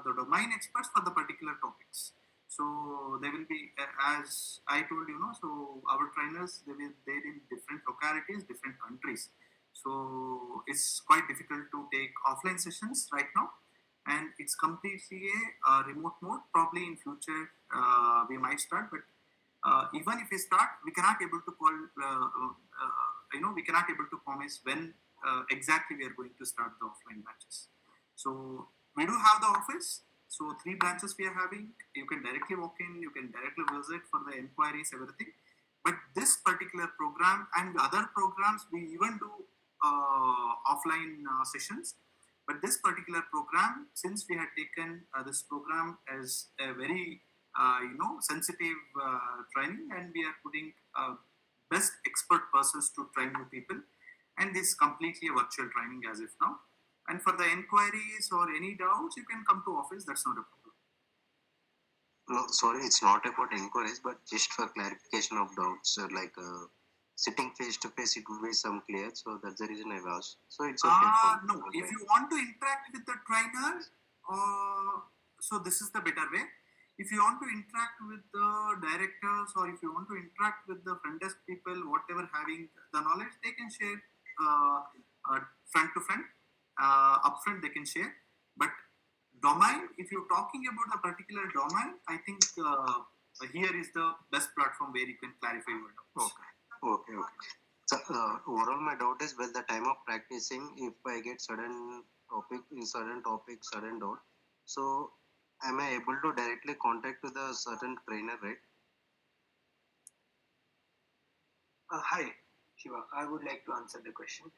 the domain experts for the particular topics. So they will be, as I told you, so our trainers, they will there in different localities, different countries. So it's quite difficult to take offline sessions right now, and it's completely a remote mode. Probably in future we might start, but even if we start, we cannot able to call, we cannot able to promise when exactly we are going to start the offline batches. So we do have the office. So 3 branches we are having. You can directly walk in, you can directly visit for the inquiries, everything. But this particular program and other programs, we even do offline sessions. But this particular program, since we had taken this program as a very sensitive training, and we are putting best expert persons to train new people, and this is completely a virtual training as of now. And for the inquiries or any doubts, you can come to office. That's not a problem. No, sorry, it's not about inquiries, but just for clarification of doubts, like sitting face to face, it will be some clear. So that's the reason I've asked. So it's okay. No, if you want to interact with the trainer, so this is the better way. If you want to interact with the directors, or if you want to interact with the front desk people, whatever having the knowledge, they can share front to front. Upfront they can share, but domain, if you're talking about a particular domain, I think here is the best platform where you can clarify your doubts. Okay. So overall, my doubt is, well, the time of practicing, if I get certain topic, certain doubt, so am I able to directly contact to the certain trainer, right? Hi, Shiva. I would like to answer the question.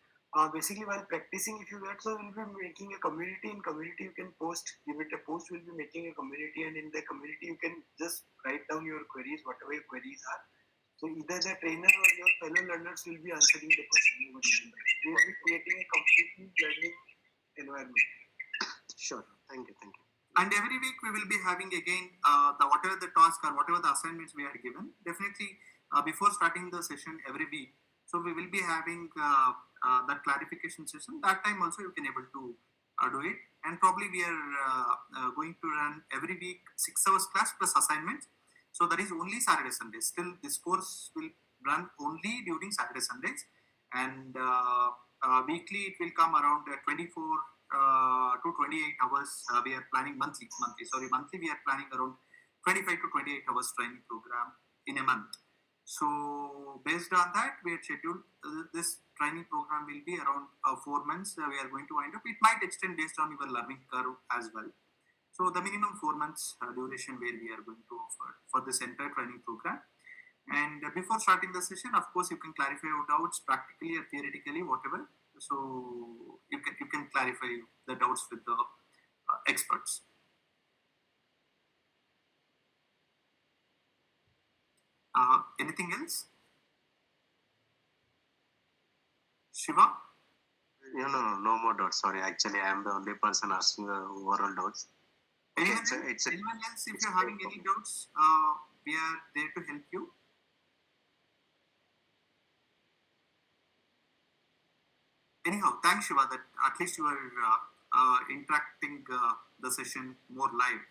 Basically, while practicing, if you get, so we'll be making a community. In community, you can give it a post. We'll be making a community, and in the community, you can just write down your queries, whatever your queries are. So either the trainer or your fellow learners will be answering the question. We will be creating a completely learning environment. Sure. Thank you. And every week we will be having again whatever the task or whatever the assignments we are given. Definitely before starting the session every week, so we will be having that clarification session. That time also you can able to do it. And probably we are going to run every week 6 hours class plus assignments. So that is only Saturday, Sundays. Still this course will run only during Saturday, Sundays. And weekly it will come around 24 to 28 hours. We are planning monthly we are planning around 25 to 28 hours training program in a month. So based on that, we had scheduled this training program will be around 4 months. We are going to wind up. It might extend based on your learning curve as well. So the minimum 4 months duration where we are going to offer for this entire training program. And before starting the session, of course, you can clarify your doubts practically or theoretically, whatever. So you can clarify the doubts with the experts. Anything else, Shiva? No more doubts. Sorry, actually, I am the only person asking overall doubts. Anyone, It's a, it's a, anyone else? If it's you're a having great any problem. doubts, we are there to help you. Anyhow, thanks, Shiva, that at least you are interacting the session more live.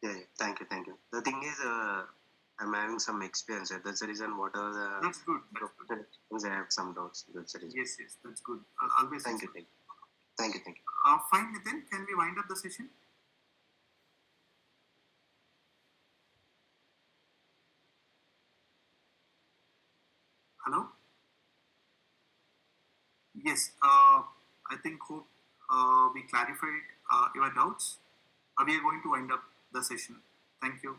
Yeah, thank you, thank you. The thing is, I'm having some experience. That's the reason. Whatever the That's good. That's good. things, I have some doubts. That's the reason. Yes, yes, that's good. Always. Thank you, thank you, thank you, thank you. Fine, Nitin. Can we wind up the session? Hello. Yes. I think hope we clarified your doubts. We are going to wind up the session. Thank you.